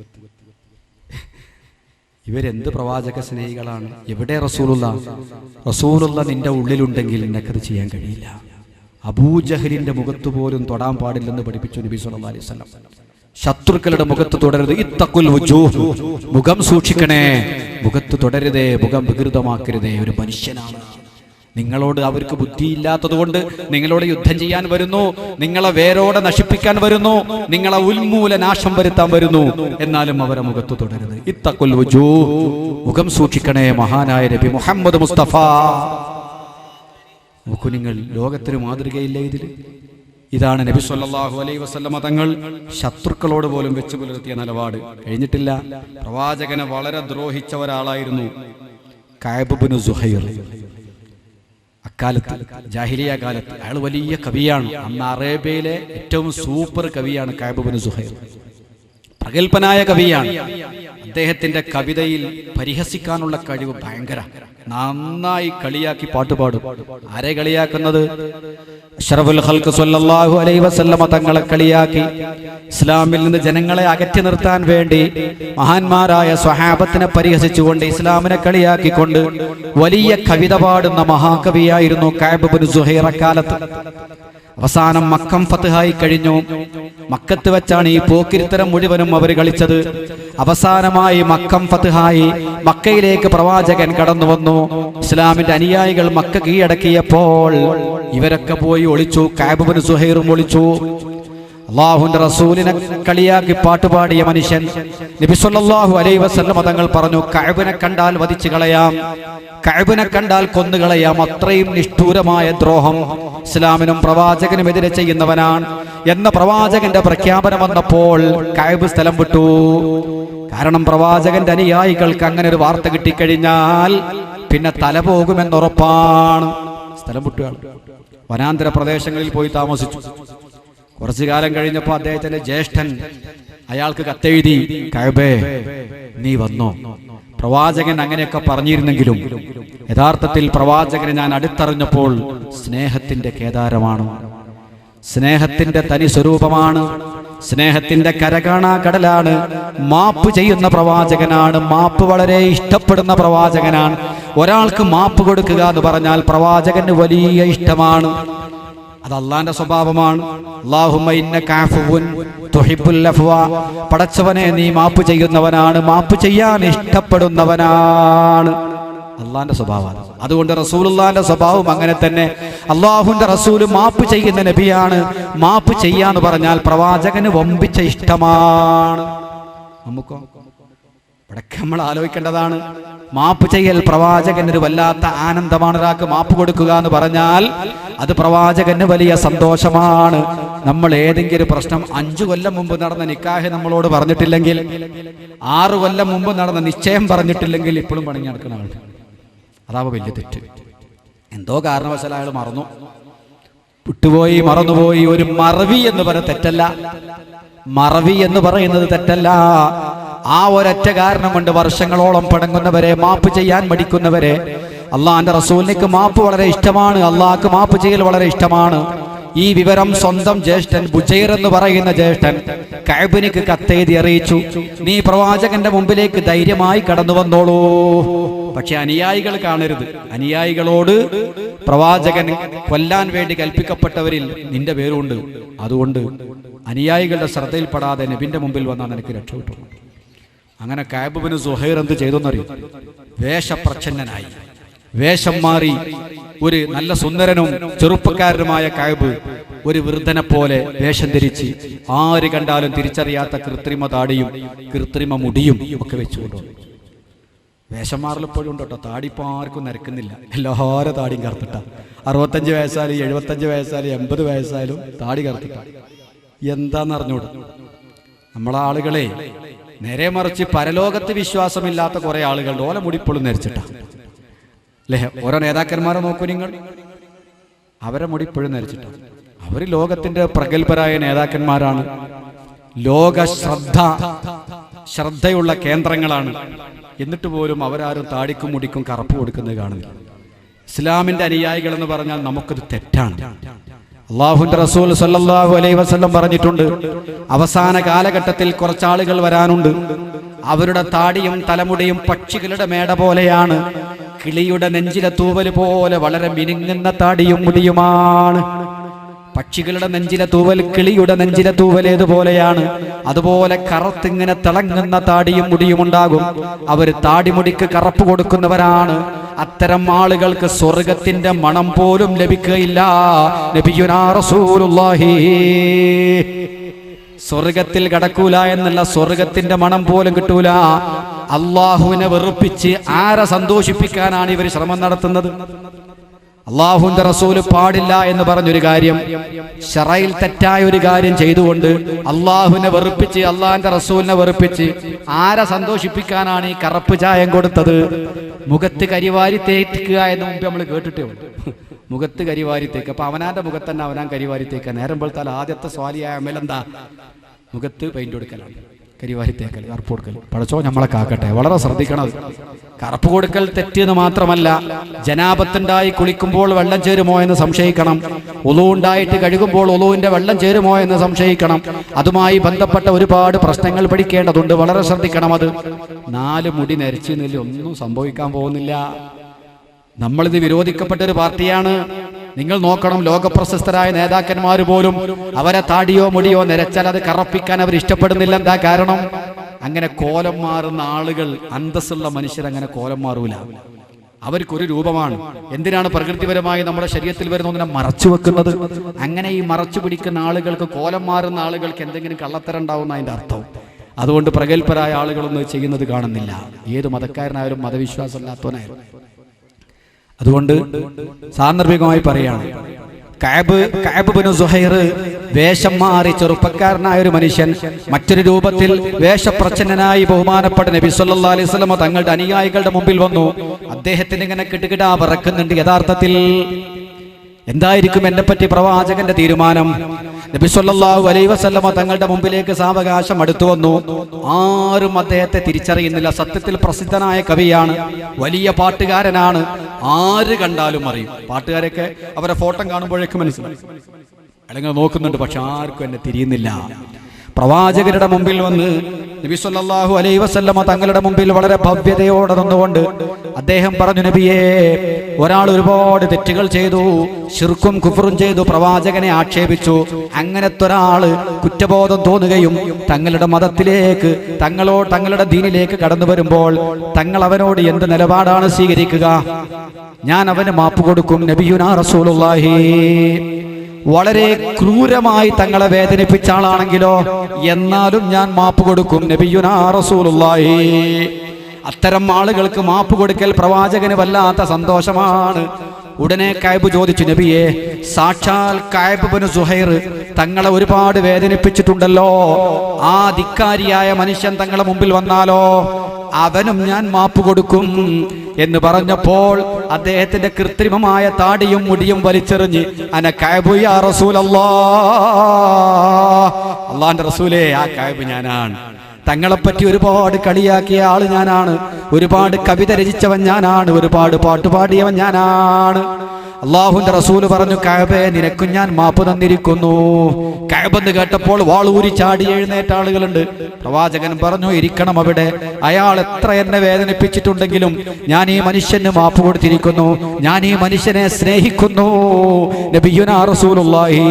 ഇവരെന്ത് പ്രവാചക സ്നേഹികളാണ്! എവിടെ റസൂലുള്ള? റസൂലുള്ള നിന്റെ ഉള്ളിലുണ്ടെങ്കിൽ നിനക്കത് ചെയ്യാൻ കഴിയില്ല. അബൂജഹലിന്റെ മുഖത്ത് പോലും തൊടാൻ പാടില്ലെന്ന് പഠിപ്പിച്ചു നബി സല്ലല്ലാഹു അലൈഹി വസല്ലം. ശത്രുക്കളുടെ മുഖത്ത് തുടരുത്. ഇത്തഖുൽ വുജൂഹ്, മുഖം സൂക്ഷിക്കണേ, മുഖത്ത് തുടരുതേ, മുഖം വികൃതമാക്കരുതേ. ഒരു മനുഷ്യനാണ്. നിങ്ങളോട് അവർക്ക് ബുദ്ധിയില്ലാത്തത് കൊണ്ട് നിങ്ങളോട് യുദ്ധം ചെയ്യാൻ വരുന്നു, നിങ്ങളെ വേരോടെ നശിപ്പിക്കാൻ വരുന്നു, നിങ്ങളെ ഉന്മൂലനാശം വരുത്താൻ വരുന്നു. എന്നാലും അവരെ മുഖത്ത് തുടരുത്. ഇത്തഖുൽ വുജൂഹ്, മുഖം സൂക്ഷിക്കണേ. മഹാനായ നബി മുഹമ്മദ് മുസ്തഫ. നോക്കൂ നിങ്ങൾ, ലോകത്തിന് മാതൃകയില്ല ഇതിൽ. ഇതാണ് നബി സല്ലല്ലാഹു അലൈഹി വസല്ലമ തങ്ങൾ ശത്രുക്കളോട് പോലും വെച്ചു പുലർത്തിയ നിലപാട്. കഴിഞ്ഞിട്ടില്ല. പ്രവാചകനെ വളരെ ദ്രോഹിച്ച ഒരാളായിരുന്നു കഅബ് ഇബ്നു സുഹൈർ. അക്കാലത്ത് ജാഹിലിയ കാലത്ത് അയാൾ വലിയ കവിയാണ്. അന്ന് അറേബ്യയിലെ ഏറ്റവും സൂപ്പർ കവിയാണ് കഅബ് ഇബ്നു സുഹൈർ. പ്രഗൽഭനായ കവിയാണ്. അദ്ദേഹത്തിന്റെ കവിതയിൽ പരിഹസിക്കാനുള്ള കഴിവ് ഭയങ്കര. നന്നായി കളിയാക്കി പാട്ടുപാടും. ആരെ കളിയാക്കുന്നത്? അഷ്റഫുൽ ഖൽഖ് സ്വല്ലല്ലാഹു അലൈഹി വസല്ലമ തങ്ങളെ കളിയാക്കി ഇസ്ലാമിൽ നിന്ന് ജനങ്ങളെ അകറ്റി നിർത്താൻ വേണ്ടി മഹാന്മാരായ സ്വഹാബത്തിനെ പരിഹസിച്ചുകൊണ്ട് ഇസ്ലാമിനെ കളിയാക്കിക്കൊണ്ട് വലിയ കവിത പാടുന്ന മഹാകവിയായിരുന്നു കഅബ് ഇബ്നു സുഹൈർ അക്കാലത്ത്. അവസാനം മക്കം ഫത്ഹായി കഴിഞ്ഞു. മക്കത്ത് വെച്ചാണ് ഈ പോക്കിരിത്തരം മുഴുവനും അവർ കളിച്ചത്. അവസാനമായി മക്കം ഫത്ഹായി. മക്കയിലേക്ക് പ്രവാചകൻ കടന്നു വന്നു. ഇസ്ലാമിന്റെ അനുയായികൾ മക്ക കീഴടക്കിയപ്പോൾ ഇവരൊക്കെ പോയി ഒളിച്ചു. കഅബ് ഇബ്നു സുഹൈറും ഒളിച്ചു. അല്ലാഹുവിന്റെ റസൂലിനെ കളിയാക്കി പാട്ടുപാടിയ മനുഷ്യൻ നബി സല്ലല്ലാഹു അലൈഹി വസല്ലം തങ്ങൾ പറഞ്ഞു, കഅബിനെ കണ്ടാൽ വധിച്ചു കളയാം, കഅബിനെ കണ്ടാൽ കൊന്നുകളയാം. അത്രയും നിഷ്ഠൂരമായ ദ്രോഹം ഇസ്ലാമിനും പ്രവാചകനുമെതിരെ ചെയ്യുന്നവനാണ് എന്ന പ്രവാചകന്റെ പ്രഖ്യാപനം വന്നപ്പോൾ കഅബ് സ്ഥലം വിട്ടു. കാരണം പ്രവാചകന്റെ അനുയായികൾക്ക് അങ്ങനെ ഒരു വാർത്ത കിട്ടിക്കഴിഞ്ഞാൽ പിന്നെ തല പോകുമെന്നുറപ്പാണ്. സ്ഥലം വിട്ടുകയാണ്, വനാന്തര പ്രദേശങ്ങളിൽ പോയി താമസിച്ചു. കുറച്ചു കാലം കഴിഞ്ഞപ്പോൾ അദ്ദേഹത്തിന്റെ ജ്യേഷ്ഠൻ അയാൾക്ക് കത്തെഴുതി, കഅബേ നീ വന്നോ? പ്രവാചകൻ അങ്ങനെയൊക്കെ പറഞ്ഞിരുന്നെങ്കിലും യഥാർത്ഥത്തിൽ പ്രവാചകനെ ഞാൻ അടുത്തറിഞ്ഞപ്പോൾ സ്നേഹത്തിന്റെ കേദാരമാണ്, സ്നേഹത്തിന്റെ തനി സ്വരൂപമാണ്, സ്നേഹത്തിന്റെ കരകാണാ കടലാണ്, മാപ്പ് ചെയ്യുന്ന പ്രവാചകനാണ്, മാപ്പ് വളരെ ഇഷ്ടപ്പെടുന്ന പ്രവാചകനാണ്. ഒരാൾക്ക് മാപ്പ് കൊടുക്കുക എന്ന് പറഞ്ഞാൽ പ്രവാചകന് വലിയ ഇഷ്ടമാണ്. അത് അള്ളാന്റെ സ്വഭാവമാണ്. അല്ലാഹുമ്മ ഇന്നക അഫ്വുൻ തുഹിബ്ബുൽ അഫ്വ, പടച്ചവനെ നീ മാപ്പ് ചെയ്യുന്നവനാണ്, മാപ്പ് ചെയ്യാൻ ഇഷ്ടപ്പെടുന്നവനാണ്. അള്ളാന്റെ സ്വഭാവമാണ്. അതുകൊണ്ട് റസൂലുള്ളാന്റെ സ്വഭാവം അങ്ങനെ തന്നെ. അള്ളാഹുവിന്റെ റസൂല് മാപ്പ് ചെയ്യുന്ന നബിയാണ്. മാപ്പ് ചെയ്യാന്ന് പറഞ്ഞാൽ പ്രവാചകന് വമ്പിച്ച ഇഷ്ടമാണ്. നമുക്കോ ഇവിടൊക്കെ നമ്മൾ ആലോചിക്കേണ്ടതാണ്. മാപ്പ് ചെയ്യൽ പ്രവാചകന് ഒരു വല്ലാത്ത ആനന്ദമാണ്. ഒരാൾക്ക് മാപ്പ് കൊടുക്കുക എന്ന് പറഞ്ഞാൽ അത് പ്രവാചകന് വലിയ സന്തോഷമാണ്. നമ്മൾ ഏതെങ്കിലും പ്രശ്നം 5 കൊല്ലം മുമ്പ് നടന്ന നിക്കാഹ് നമ്മളോട് പറഞ്ഞിട്ടില്ലെങ്കിൽ, 6 കൊല്ലം മുമ്പ് നടന്ന നിശ്ചയം പറഞ്ഞിട്ടില്ലെങ്കിൽ ഇപ്പോഴും പണിഞ്ഞു നടക്കുന്ന ആൾ, അതാവും വലിയ തെറ്റ്. എന്തോ കാരണവശാൽ അയാൾ മറന്നു, വിട്ടുപോയി, മറന്നുപോയി. ഒരു മറവി എന്ന് പറയുന്നത് തെറ്റല്ല, മറവി എന്ന് പറയുന്നത് തെറ്റല്ല. ആ ഒരൊറ്റ കാരണം കൊണ്ട് വർഷങ്ങളോളം പടങ്ങുന്നവരെ, മാപ്പ് ചെയ്യാൻ മടിക്കുന്നവരെ, അള്ളാന്റെ റസൂലിന് മാപ്പ് വളരെ ഇഷ്ടമാണ്, അള്ളാഹ്ക്ക് മാപ്പ് ചെയ്യൽ വളരെ ഇഷ്ടമാണ്. ഈ വിവരം സ്വന്തം ജ്യേഷ്ഠൻ ബുജൈർ എന്ന് പറയുന്ന ജ്യേഷ്ഠൻ കഅബിനിക്ക് കത്തെഴുതി അറിയിച്ചു, നീ പ്രവാചകന്റെ മുമ്പിലേക്ക് ധൈര്യമായി കടന്നു വന്നോളൂ. പക്ഷെ അനുയായികൾ കാണരുത്. അനുയായികളോട് പ്രവാചകൻ കൊല്ലാൻ വേണ്ടി കൽപ്പിക്കപ്പെട്ടവരിൽ നിന്റെ പേരുണ്ട്, അതുകൊണ്ട് അനുയായികളുടെ ശ്രദ്ധയിൽപ്പെടാതെ നബിന്റെ മുമ്പിൽ വന്നാൽ നിനക്ക് രക്ഷപ്പെട്ടു. അങ്ങനെ കഅബ് ബിൻ സുഹൈർ എന്ത് ചെയ്തെന്നറിയും? വേഷപ്രച്ഛന്നനായി, വേഷം മാറി, ഒരു നല്ല സുന്ദരനും ചെറുപ്പക്കാരനുമായ കഅബ് ഒരു വൃദ്ധനെ പോലെ വേഷം ധരിച്ച് ആര് കണ്ടാലും തിരിച്ചറിയാത്ത കൃത്രിമ താടിയും കൃത്രിമ മുടിയും ഒക്കെ വെച്ചുകൊണ്ടുവന്നു. വേഷം മാറലിപ്പോഴും ഉണ്ട് കേട്ടോ. താടി ഇപ്പോൾ ആർക്കും നിരക്കുന്നില്ല, എല്ലാവരും താടിയും കറുത്തിട്ട. 65 വയസ്സായാലും 75 വയസ്സായാലും 80 വയസ്സായാലും താടി കറുത്തിട്ട. എന്താന്ന് അറിഞ്ഞൂടാ നമ്മളെ ആളുകളെ. നേരെ മറിച്ച് പരലോകത്ത് വിശ്വാസമില്ലാത്ത കുറെ ആളുകളുടെ ഓല മുടിപ്പോഴും നരച്ചിട്ട അല്ലേ? ഓരോ നേതാക്കന്മാരെ നോക്കൂ നിങ്ങൾ, അവരെ മുടിപ്പോഴും നരച്ചിട്ട. അവർ ലോകത്തിന്റെ പ്രഗത്ഭരായ നേതാക്കന്മാരാണ്, ലോക ശ്രദ്ധയുള്ള കേന്ദ്രങ്ങളാണ്. എന്നിട്ട് പോലും അവരാരും താടിക്കും മുടിക്കും കറുപ്പ് കൊടുക്കുന്നത് കാണുന്നില്ല. ഇസ്ലാമിന്റെ അനുയായികൾ എന്ന് പറഞ്ഞാൽ നമുക്കത് തെറ്റാണ്. അല്ലാഹുവിന്റെ റസൂൽ സല്ലല്ലാഹു അലൈഹി വസല്ലം പറഞ്ഞിട്ടുണ്ട്, അവസാന കാലഘട്ടത്തിൽ കുറച്ചാളുകൾ വരാനുണ്ട്. അവരുടെ താടിയും തലമുടിയും പക്ഷികളുടെ മേട പോലെയാണ്, കിളിയുടെ നെഞ്ചിലെ തൂവൽ പോലെ വളരെ മിനുങ്ങുന്ന താടിയും മുടിയുമാണ്. പക്ഷികളുടെ നെഞ്ചിലെ തൂവൽ കിളിയുടെ നെഞ്ചിലെ തൂവൽ ഏതുപോലെയാണ്, അതുപോലെ കറുത്തിങ്ങനെ തിളങ്ങുന്ന താടിയും മുടിയും ഉണ്ടാകും. അവർ താടിമുടിക്ക് കറുപ്പ് കൊടുക്കുന്നവരാണ്. അത്തരം ആളുകൾക്ക് സ്വർഗത്തിന്റെ മണം പോലും ലഭിക്കുകയില്ല. നബിയുനാ റസൂലുള്ളാഹി സ്വർഗത്തിൽ കടക്കൂല എന്നല്ല, സ്വർഗത്തിന്റെ മണം പോലും കിട്ടൂല. അള്ളാഹുവിനെ വെറുപ്പിച്ച് ആരെ സന്തോഷിപ്പിക്കാനാണ് ഇവർ ശ്രമം നടത്തുന്നത്? അള്ളാഹുവിന്റെ റസൂല് പാടില്ല എന്ന് പറഞ്ഞൊരു കാര്യം, ശറയിൽ തെറ്റായ ഒരു കാര്യം ചെയ്തുകൊണ്ട് അള്ളാഹുവിനെ വെറുപ്പിച്ച്, അള്ളാഹിന്റെ റസൂലിനെ വെറുപ്പിച്ച് ആരെ സന്തോഷിപ്പിക്കാനാണ് ഈ കറുപ്പ് ചായം കൊടുത്തത്? മുഖത്ത് കരിവാരി തേക്കുക എന്ന് മുമ്പ് നമ്മൾ കേട്ടിട്ടേ ഉള്ളൂ. മുഖത്ത് കരിവാരി തേക്ക്. അപ്പൊ അവനാന്റെ മുഖത്ത് തന്നെ അവനാൻ കരിവാരി തേക്കുക. നേരം പോലത്താൽ ആദ്യത്തെ സ്വാലിയായ അമലെന്താ? മുഖത്ത് പെയിന്റ് കൊടുക്കലാണ്, കരിവാരി തേക്കൽ, കറുപ്പ് കൊടുക്കൽ. പടച്ചോ നമ്മളെ കാക്കട്ടെ. വളരെ ശ്രദ്ധിക്കണം. കറുപ്പ് കൊടുക്കൽ തെറ്റെന്ന് മാത്രമല്ല, ജനാപത്തുണ്ടായി കുളിക്കുമ്പോൾ വെള്ളം ചേരുമോ എന്ന് സംശയിക്കണം. ഒളു ഉണ്ടായിട്ട് കഴുകുമ്പോൾ ഒളുവിന്റെ വെള്ളം ചേരുമോ എന്ന് സംശയിക്കണം. അതുമായി ബന്ധപ്പെട്ട ഒരുപാട് പ്രശ്നങ്ങൾ പഠിക്കേണ്ടതുണ്ട്. വളരെ ശ്രദ്ധിക്കണം. അത് 4 മുടി നരച്ചിരുന്നില്ല, ഒന്നും സംഭവിക്കാൻ പോകുന്നില്ല. നമ്മളിത് വിരോധിക്കപ്പെട്ട ഒരു പാർട്ടിയാണ്. നിങ്ങൾ നോക്കണം, ലോകപ്രശസ്തരായ നേതാക്കന്മാർ പോലും അവരെ താടിയോ മുടിയോ നിരച്ചാൽ അത് കറപ്പിക്കാൻ അവർ ഇഷ്ടപ്പെടുന്നില്ല. എന്താ കാരണം? അങ്ങനെ കോലം മാറുന്ന ആളുകൾ, അന്തസ്സുള്ള മനുഷ്യർ അങ്ങനെ കോലം മാറൂല. അവർക്കൊരു രൂപമാണ്. എന്തിനാണ് പ്രകൃതിപരമായി നമ്മുടെ ശരീരത്തിൽ വരുന്ന ഒന്നിനെ മറച്ചു വെക്കുന്നത്? അങ്ങനെ ഈ മറച്ചു പിടിക്കുന്ന ആളുകൾക്ക്, കോലം മാറുന്ന ആളുകൾക്ക് എന്തെങ്കിലും കള്ളത്തരം ഉണ്ടാവുന്ന അതിന്റെ അർത്ഥം. അതുകൊണ്ട് പ്രഗത്ഭരായ ആളുകളൊന്നും ചെയ്യുന്നത് കാണുന്നില്ല, ഏത് മതക്കാരനായാലും മതവിശ്വാസമില്ലാത്തവനായാലും. അതുകൊണ്ട് സാന്ദർഭികമായി പറയാണ്, കഅബ് ബിൻ സുഹൈർ വേഷം മാറി ചെറുപ്പക്കാരനായ ഒരു മനുഷ്യൻ മറ്റൊരു രൂപത്തിൽ വേഷപ്രച്ഛന്നനായി ബഹുമാനപ്പെട്ട നബി സല്ലല്ലാഹു അലൈഹി വസല്ലം തങ്ങളുടെ അനുയായികളുടെ മുമ്പിൽ വന്നു. അദ്ദേഹത്തിന് ഇങ്ങനെ കിടുകിടാ പറക്കുന്നുണ്ട്. യഥാർത്ഥത്തിൽ എന്തായിരിക്കും എന്നെ പറ്റി പ്രവാചകന്റെ തീരുമാനം? നബി സല്ലല്ലാഹു അലൈഹി വസല്ലം തങ്ങളുടെ മുമ്പിലേക്ക് സാവകാശം അടുത്തു വന്നു. ആരും അദ്ദേഹത്തെ തിരിച്ചറിയുന്നില്ല. സത്യത്തിൽ പ്രസിദ്ധനായ കവിയാണ്, വലിയ പാട്ടുകാരനാണ്, ആര് കണ്ടാലും അറിയും. പാട്ടുകാരൊക്കെ അവരെ ഫോട്ടോ കാണുമ്പോഴേക്കും മനസ്സിലായി, അല്ലെങ്കിൽ നോക്കുന്നുണ്ട്, പക്ഷെ ആർക്കും എന്നെ തിരിയുന്നില്ല. പ്രവാചകരുടെ മുമ്പിൽ വന്ന് നബി സല്ലല്ലാഹു അലൈഹി വസല്ലം തങ്ങളുടെ മുമ്പിൽ വളരെ ഭവ്യതയോടെ നിന്നുകൊണ്ട് അദ്ദേഹം പറഞ്ഞു, നബിയേ, ഒരാൾ ഒരുപാട് തെറ്റുകൾ ചെയ്തു, ശിർക്കും കുഫറും ചെയ്തു, പ്രവാചകനെ ആക്ഷേപിച്ചു. അങ്ങനത്തെ ഒരാള് കുറ്റബോധം തോന്നുകയും തങ്ങളുടെ മതത്തിലേക്ക് തങ്ങളുടെ ദീനിലേക്ക് കടന്നു വരുമ്പോൾ തങ്ങൾ അവനോട് എന്ത് നിലപാടാണ് സ്വീകരിക്കുക? ഞാൻ അവന് മാപ്പ് കൊടുക്കും നബിയുനാ റസൂലുള്ളാഹി. വളരെ ക്രൂരമായി തങ്ങളെ വേദനിപ്പിച്ച ആളാണെങ്കിലോ എന്നാലും ഞാൻ മാപ്പ് കൊടുക്കും നബിയുനാ റസൂലുള്ളാഹി. അത്തരം ആളുകൾക്ക് മാപ്പ് കൊടുക്കൽ പ്രവാചകന് വല്ലാത്ത സന്തോഷമാണ്. ഉടനെ കഅബ് ചോദിച്ചു, നബിയെ, സാക്ഷാൽ കഅബ് ഇബ്നു സുഹൈർ തങ്ങളെ ഒരുപാട് വേദനിപ്പിച്ചിട്ടുണ്ടല്ലോ, ആ ധിക്കാരിയായ മനുഷ്യൻ തങ്ങളെ മുമ്പിൽ വന്നാലോ അവനും ഞാൻ മാപ്പ് കൊടുക്കും എന്ന് പറഞ്ഞപ്പോൾ അദ്ദേഹത്തിന്റെ കൃത്രിമമായ താടിയും മുടിയും വലിച്ചെറിഞ്ഞ് അന കഅബു യാ റസൂലല്ലാഹ്, അല്ലാഹുവിന്റെ റസൂലേ, ആ കഅബ് ഞാനാണ്. തങ്ങളെപ്പറ്റി ഒരുപാട് കളിയാക്കിയ ആള് ഞാനാണ്, ഒരുപാട് കവിത രചിച്ചവൻ ഞാനാണ്, ഒരുപാട് പാട്ടുപാടിയവൻ ഞാനാണ്. അല്ലാഹുവിന്റെ റസൂല് പറഞ്ഞു, കഅബേ, നിനക്കും ഞാൻ മാപ്പ് തന്നിരിക്കുന്നു. കഅബ് എന്ന് കേട്ടപ്പോൾ വാളൂരി ചാടി എഴുന്നേറ്റ ആളുകളുണ്ട്. പ്രവാചകൻ പറഞ്ഞു, ഇരിക്കണം അവിടെ. അയാൾ എത്ര എന്നെ വേദനിപ്പിച്ചിട്ടുണ്ടെങ്കിലും ഞാൻ ഈ മനുഷ്യന് മാപ്പ് കൊടുത്തിരിക്കുന്നു, ഞാൻ ഈ മനുഷ്യനെ സ്നേഹിക്കുന്നു നബിയുനാ റസൂലുള്ളാഹി.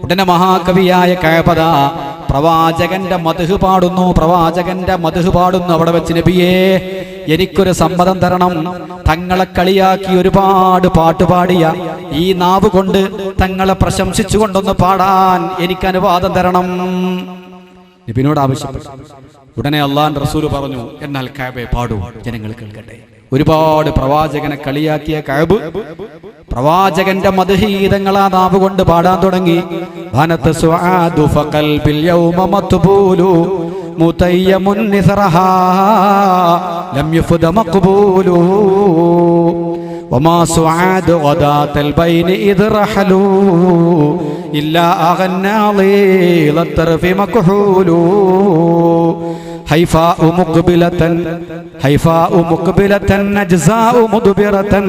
ഉടനെ മഹാകവിയായ കഅബ് പ്രവാചകന്റെ മദ്ഹ് പാടുന്നു, പ്രവാചകന്റെ മദ്ഹ് പാടുന്നു. അവിടെ വെച്ച്, നബിയേ, എനിക്കൊരു സമ്മതം തരണം. തങ്ങളെ കളിയാക്കി ഒരുപാട് പാട്ടുപാടിയ ഈ നാവ് കൊണ്ട് തങ്ങളെ പ്രശംസിച്ചുകൊണ്ടൊന്ന് പാടാൻ എനിക്ക് അനുവാദം തരണം. നബിയോട് ആവശ്യപ്പെട്ടു. ഉടനെ അല്ലാഹുവിന്റെ റസൂൽ പറഞ്ഞു, എന്നാൽ കഅബേ, പാടൂ, ജനങ്ങൾ കേൾക്കട്ടെ. ഒരുപാട് പ്രവാചകനെ കളിയാക്കിയ കഅബ് പ്രവാചകന്റെ മദ്ഹീതങ്ങളാ നാവ് കൊണ്ട് പാടാൻ തുടങ്ങി. വനത്ത് സുആദു ഫഖൽബിൽ യൗമ മത്ബൂലു മുതയ്യമുൻ നിസറഹാ ലം യുഫദ മഖ്ബൂലു വമാ സുആദു ഗദാതൽ ബൈനി ഇദ് റഹലു ഇല്ലാ അഗന്നാ ളീലത്തർഫി മക്ഹൂലു ഹൈഫാഉ മുഖ്ബിലതൻ അജ്സാഉ മുദ്ബിറതൻ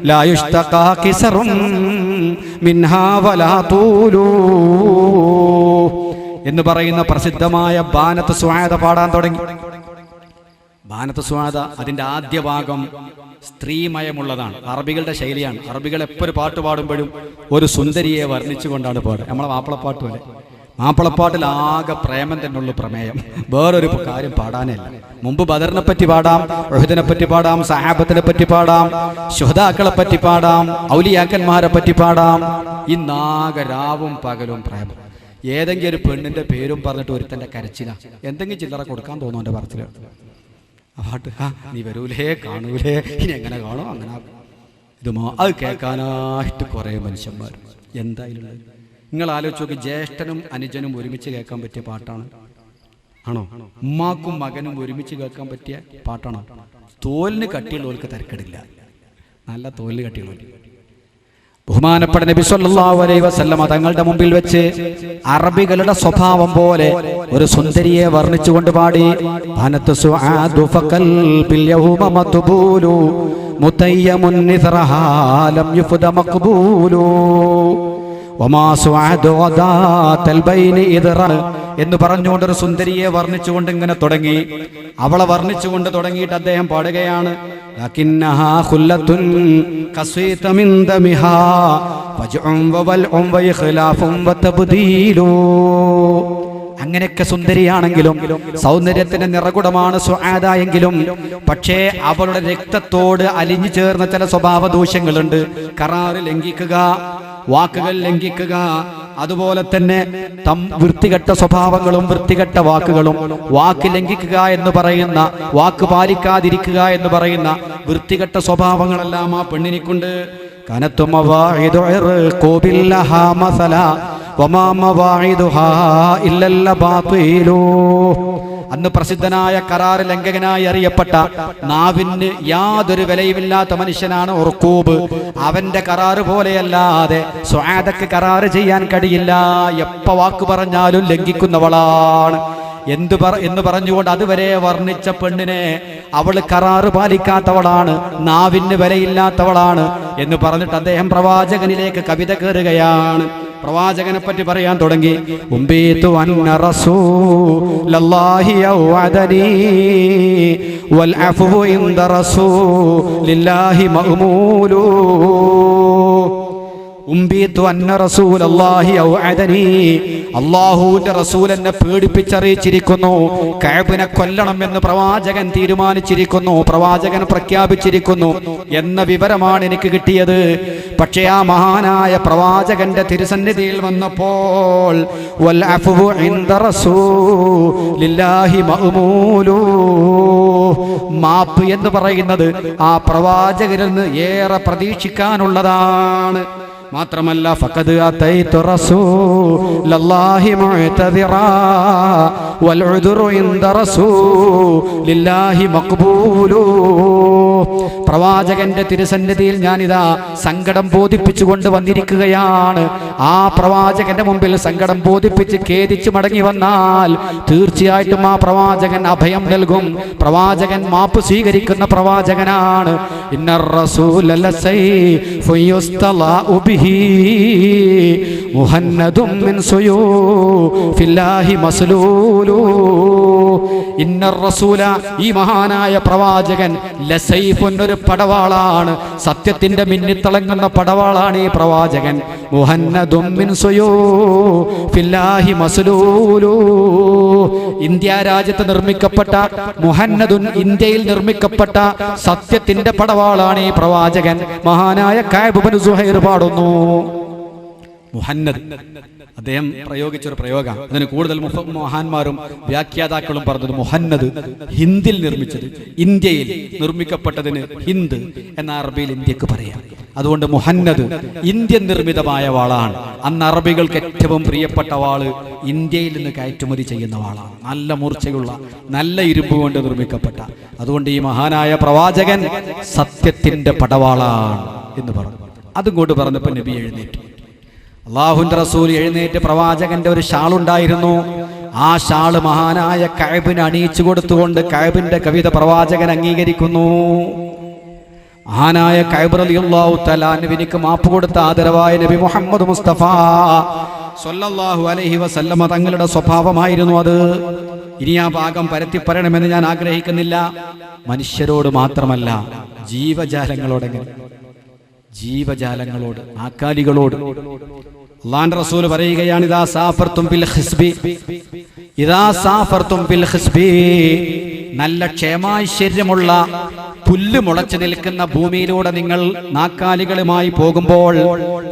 ലാ യുഷ്തഖാ കിസറും മിൻഹാ വലാ തൂലു എന്ന് പറയുന്ന പ്രസിദ്ധമായ ബാനത്ത് സുആദ പാടാൻ തുടങ്ങി. ബാനത്ത് സുആദ അതിന്റെ ആദ്യ ഭാഗം സ്ത്രീമയമുള്ളതാണ്, അറബികളുടെ ശൈലിയാണ്. അറബികൾ എപ്പോഴും പാട്ട് പാടുമ്പോഴും ഒരു സുന്ദരിയെ വർണ്ണിച്ചുകൊണ്ടാണ് പാടുക. നമ്മളെ മാപ്പിളപ്പാട്ട് പോലെ. മാപ്പിളപ്പാട്ടിൽ ആകെ പ്രേമം തന്നെയുള്ള പ്രമേയം, വേറൊരു കാര്യം പാടാനല്ല. മുമ്പ് ബദറിനെ പറ്റി പാടാം, ഉഹദിനെ പറ്റി പാടാം, സഹാബത്തിനെ പറ്റി പാടാം, ശുഹദാക്കളെ പറ്റി പാടാം, ഔലിയാക്കന്മാരെ പറ്റി പാടാം. ഇന്നാകെ രാവും പകലും പ്രേമം. ഏതെങ്കിലും ഒരു പെണ്ണിന്റെ പേരും പറഞ്ഞിട്ട് ഒരുത്തന്റെ കരച്ചില, എന്തെങ്കിലും ചില്ലറ കൊടുക്കാൻ തോന്നും എൻ്റെ പറച്ചില്. പാട്ട്, നീ വരൂലേ, കാണൂലേ, ഇനി എങ്ങനെ കാണോ അങ്ങനെ. അത് കേൾക്കാനായിട്ട് കുറേ മനുഷ്യന്മാർ. എന്തായാലും നിങ്ങൾ ആലോചിച്ച് നോക്കി, ജ്യേഷ്ഠനും അനുജനും ഒരുമിച്ച് കേൾക്കാൻ പറ്റിയ പാട്ടാണ് ആണോ? ഉമ്മാക്കും മകനും ഒരുമിച്ച് കേൾക്കാൻ പറ്റിയ പാട്ടാണോ? തോലിന് കട്ടിയുള്ളവർക്ക് തരക്കെടില്ല, നല്ല തോലിന് കട്ടിയുള്ളവർ. ബഹുമാനപ്പെട്ട നബി സല്ലല്ലാഹു അലൈഹി വസല്ലമ തങ്ങളുടെ മുമ്പിൽ വെച്ച് അറബികളുടെ സ്വഭാവം പോലെ ഒരു സുന്ദരിയെ വർണ്ണിച്ചുകൊണ്ട് പാടി. വനത്ത് സുആദു ഫഖൽബിൽ യൗമ മത്ബൂലു മുതയ്യമുൻ നിസറഹാ ലം യുഫദ മഖ്ബൂലു വമാ സുആദു ഗദാതൽ ബൈനി ഇദ്റ എന്ന് പറഞ്ഞുകൊണ്ട് ഒരു സുന്ദരിയെ വർണ്ണിച്ചുകൊണ്ട് ഇങ്ങനെ തുടങ്ങി. അവളെ വർണ്ണിച്ചുകൊണ്ട് തുടങ്ങിയിട്ട് അദ്ദേഹം പാടുകയാണ്, ലകിന്നഹാ ഖുല്ലത്തുൻ ഖസീത മിൻ ദമിഹാ വജ്ഉം വവൽഉം വഇഖ്ലാഫും വതബ്ദീലു. അങ്ങനെയൊക്കെ സുന്ദരിയാണെങ്കിലും സൗന്ദര്യത്തിന്റെ നിറകുടമാണ് സുആദ എങ്കിലും പക്ഷേ അവളുടെ രക്തത്തോട് അലിഞ്ഞു ചേർന്ന ചില സ്വഭാവ ദൂഷ്യങ്ങളുണ്ട്. കരാറ് ലംഘിക്കുക, വാക്കുകൾ ലംഘിക്കുക, അതുപോലെ തന്നെ വൃത്തികെട്ട സ്വഭാവങ്ങളും വൃത്തികെട്ട വാക്കുകളും. വാക്ക് ലംഘിക്കുക എന്ന് പറയുന്ന, വാക്ക് പാലിക്കാതിരിക്കുക എന്ന് പറയുന്ന വൃത്തികെട്ട സ്വഭാവങ്ങളെല്ലാം ആ പെണ്ണിനിക്കുണ്ട്. കനത്തു മവാഇദു ഇർഖൂബിൽ ലഹാ മസല വമാ മവാഇദുഹാ ഇല്ലൽ ബാതിലു. അന്ന് പ്രസിദ്ധനായ കരാർ ലംഘകനായി അറിയപ്പെട്ട നാവിന് യാതൊരു വിലയുമില്ലാത്ത മനുഷ്യനാണ് ഉർഖൂബ്. അവന്റെ കരാറ് പോലെയല്ലാതെ സുആദക്ക് കരാറ് ചെയ്യാൻ കഴിയില്ല. എപ്പ വാക്ക് പറഞ്ഞാലും ലംഘിക്കുന്നവളാണ് എന്ന് പറഞ്ഞുകൊണ്ട് അതുവരെ വർണ്ണിച്ച പെണ്ണിനെ അവൾ കരാറ് പാലിക്കാത്തവളാണ്, നാവിന് വിലയില്ലാത്തവളാണ് എന്ന് പറഞ്ഞിട്ട് അദ്ദേഹം പ്രവാചകനിലേക്ക് കവിത കയറുകയാണ്. പ്രവാചകനെ പറ്റി പറയാൻ തുടങ്ങി. ഉംബീതു അന്ന റസൂലല്ലാഹി യൗഅദനി വൽ അഫ്വു ഇൻദ റസൂലില്ലാഹി മഅ്മൂലു. ഉംബീതു അന്ന റസൂലല്ലാഹി യൗഅദനി, അല്ലാഹുവിന്റെ റസൂൽ എന്നെ പേടിപ്പിച്ചറിയിച്ചിരിക്കുന്നു. കഅബിനെ കൊല്ലണം എന്ന് പ്രവാചകൻ തീരുമാനിച്ചിരിക്കുന്നു, പ്രവാചകൻ പ്രഖ്യാപിച്ചിരിക്കുന്നു എന്ന വിവരമാണ് എനിക്ക് കിട്ടിയത്. പക്ഷേ ആ മഹാനായ പ്രവാചകന്റെ തിരുസന്നിധിയിൽ വന്നപ്പോൾ വൽ അഫ്വു ഇൻദ റസൂലില്ലാഹി മഅ്മൂലു, മാപ്പ് എന്ന് പറയുന്നത് ആ പ്രവാചകരിൽ നിന്ന് ഏറെ പ്രതീക്ഷിക്കാനുള്ളതാണ്. മാത്രമല്ല ഫഖദ് അതൈതു റസൂലല്ലാഹി മുഅ്തദിറാ വൽ ഉദ്റു ഇൻദ റസൂലില്ലാഹി മഖ്ബൂലു. പ്രവാചകന്റെ തിരുസന്നിധിയിൽ ഞാനിതാ സങ്കടം ബോധിപ്പിച്ചുകൊണ്ട് വന്നിരിക്കുകയാണ്. ആ പ്രവാചകന്റെ മുമ്പിൽ സങ്കടം ബോധിപ്പിച്ച് ഖേദിച്ച് മടങ്ങി വന്നാൽ തീർച്ചയായിട്ടും ആ പ്രവാചകൻ അഭയം നൽകും. പ്രവാചകൻ മാപ്പ് സ്വീകരിക്കുന്ന പ്രവാചകനാണ്. ഇന്നർ റസൂല ലസൈഫു യുസ്തലാഉ ബിഹി മുഹന്നദും മിൻ സുയൂഫില്ലാഹി മസ്ലൂലു. ഇന്നർ റസൂല, ഈ മഹാനായ പ്രവാചകൻ ലസൈഫുൻ, ഒരു പടവാളാണ്, സത്യത്തിന്റെ മിന്നിത്തിളങ്ങുന്ന പടവാളാണ് ഈ പ്രവാചകൻ. മുഹന്നദും മിൻ സുയൂഫില്ലാഹി മസ്ലൂലു, ഇന്ത്യ രാജ്യത്ത് നിർമ്മിക്കപ്പെട്ട മുഹന്നദുൻ, ഇന്ത്യയിൽ നിർമ്മിക്കപ്പെട്ട സത്യത്തിന്റെ പടവാളാണ് ഈ പ്രവാചകൻ. മഹാനായ കഅബ് ഇബ്നു സുഹൈർ പാടുന്നു. മുഹന്നദ് അദ്ദേഹം പ്രയോഗിച്ചൊരു പ്രയോഗം, അതിന് കൂടുതൽ മഹാന്മാരും വ്യാഖ്യാതാക്കളും പറഞ്ഞത് മുഹന്നദ് ഹിന്ദിൽ നിർമ്മിച്ചത്, ഇന്ത്യയിൽ നിർമ്മിക്കപ്പെട്ടതിന് ഹിന്ദ് എന്ന അറബിയിൽ ഇന്ത്യക്ക് പറയാം. അതുകൊണ്ട് മുഹന്നദ് ഇന്ത്യൻ നിർമ്മിതമായ വാളാണ്. അന്ന് അറബികൾക്ക് ഏറ്റവും പ്രിയപ്പെട്ട വാള് ഇന്ത്യയിൽ നിന്ന് കയറ്റുമതി ചെയ്യുന്ന വാളാണ്. നല്ല മൂർച്ചയുള്ള, നല്ല ഇരുമ്പ് കൊണ്ട് നിർമ്മിക്കപ്പെട്ട. അതുകൊണ്ട് ഈ മഹാനായ പ്രവാചകൻ സത്യത്തിന്റെ പടവാളാണ് എന്ന് പറഞ്ഞു. അതും കൊണ്ട് പറഞ്ഞപ്പോൾ നബി എഴുന്നേറ്റു. അല്ലാഹുവിന്റെ റസൂൽ എഴുന്നേറ്റ് പ്രവാചകന്റെ ഒരു ഷാളുണ്ടായിരുന്നു. ആ ഷാള് മഹാനായ കഅബിന് അണിയിച്ചു കൊടുത്തുകൊണ്ട് കഅബിന്റെ കവിത പ്രവാചകൻ അംഗീകരിക്കുന്നു. മഹാനായ കഅബ് റളിയല്ലാഹു തആല നബിക്ക് മാപ്പ് കൊടുത്ത ആദരവായ നബി മുഹമ്മദ് മുസ്തഫ സ്വല്ലല്ലാഹു അലൈഹി വസല്ലമ തങ്ങളുടെ സ്വഭാവമായിരുന്നു അത്. ഇനി ആ ഭാഗം പരത്തി പറയണമെന്ന് ഞാൻ ആഗ്രഹിക്കുന്നില്ല. മനുഷ്യരോട് മാത്രമല്ല, ജീവജാലങ്ങളോട്, ആക്കാലികളോട് അല്ലാഹുവിന്റെ റസൂൽ പറയുകയാണ്, ഇദാ സാഫർതും ബിൽ ഖിസ്ബി, നല്ല ക്ഷേമാശ്ചര്യമുള്ള പുല്ല് മുളച്ചു നിൽക്കുന്ന ഭൂമിയിലൂടെ നിങ്ങൾ നാക്കാലികളുമായി പോകുമ്പോൾ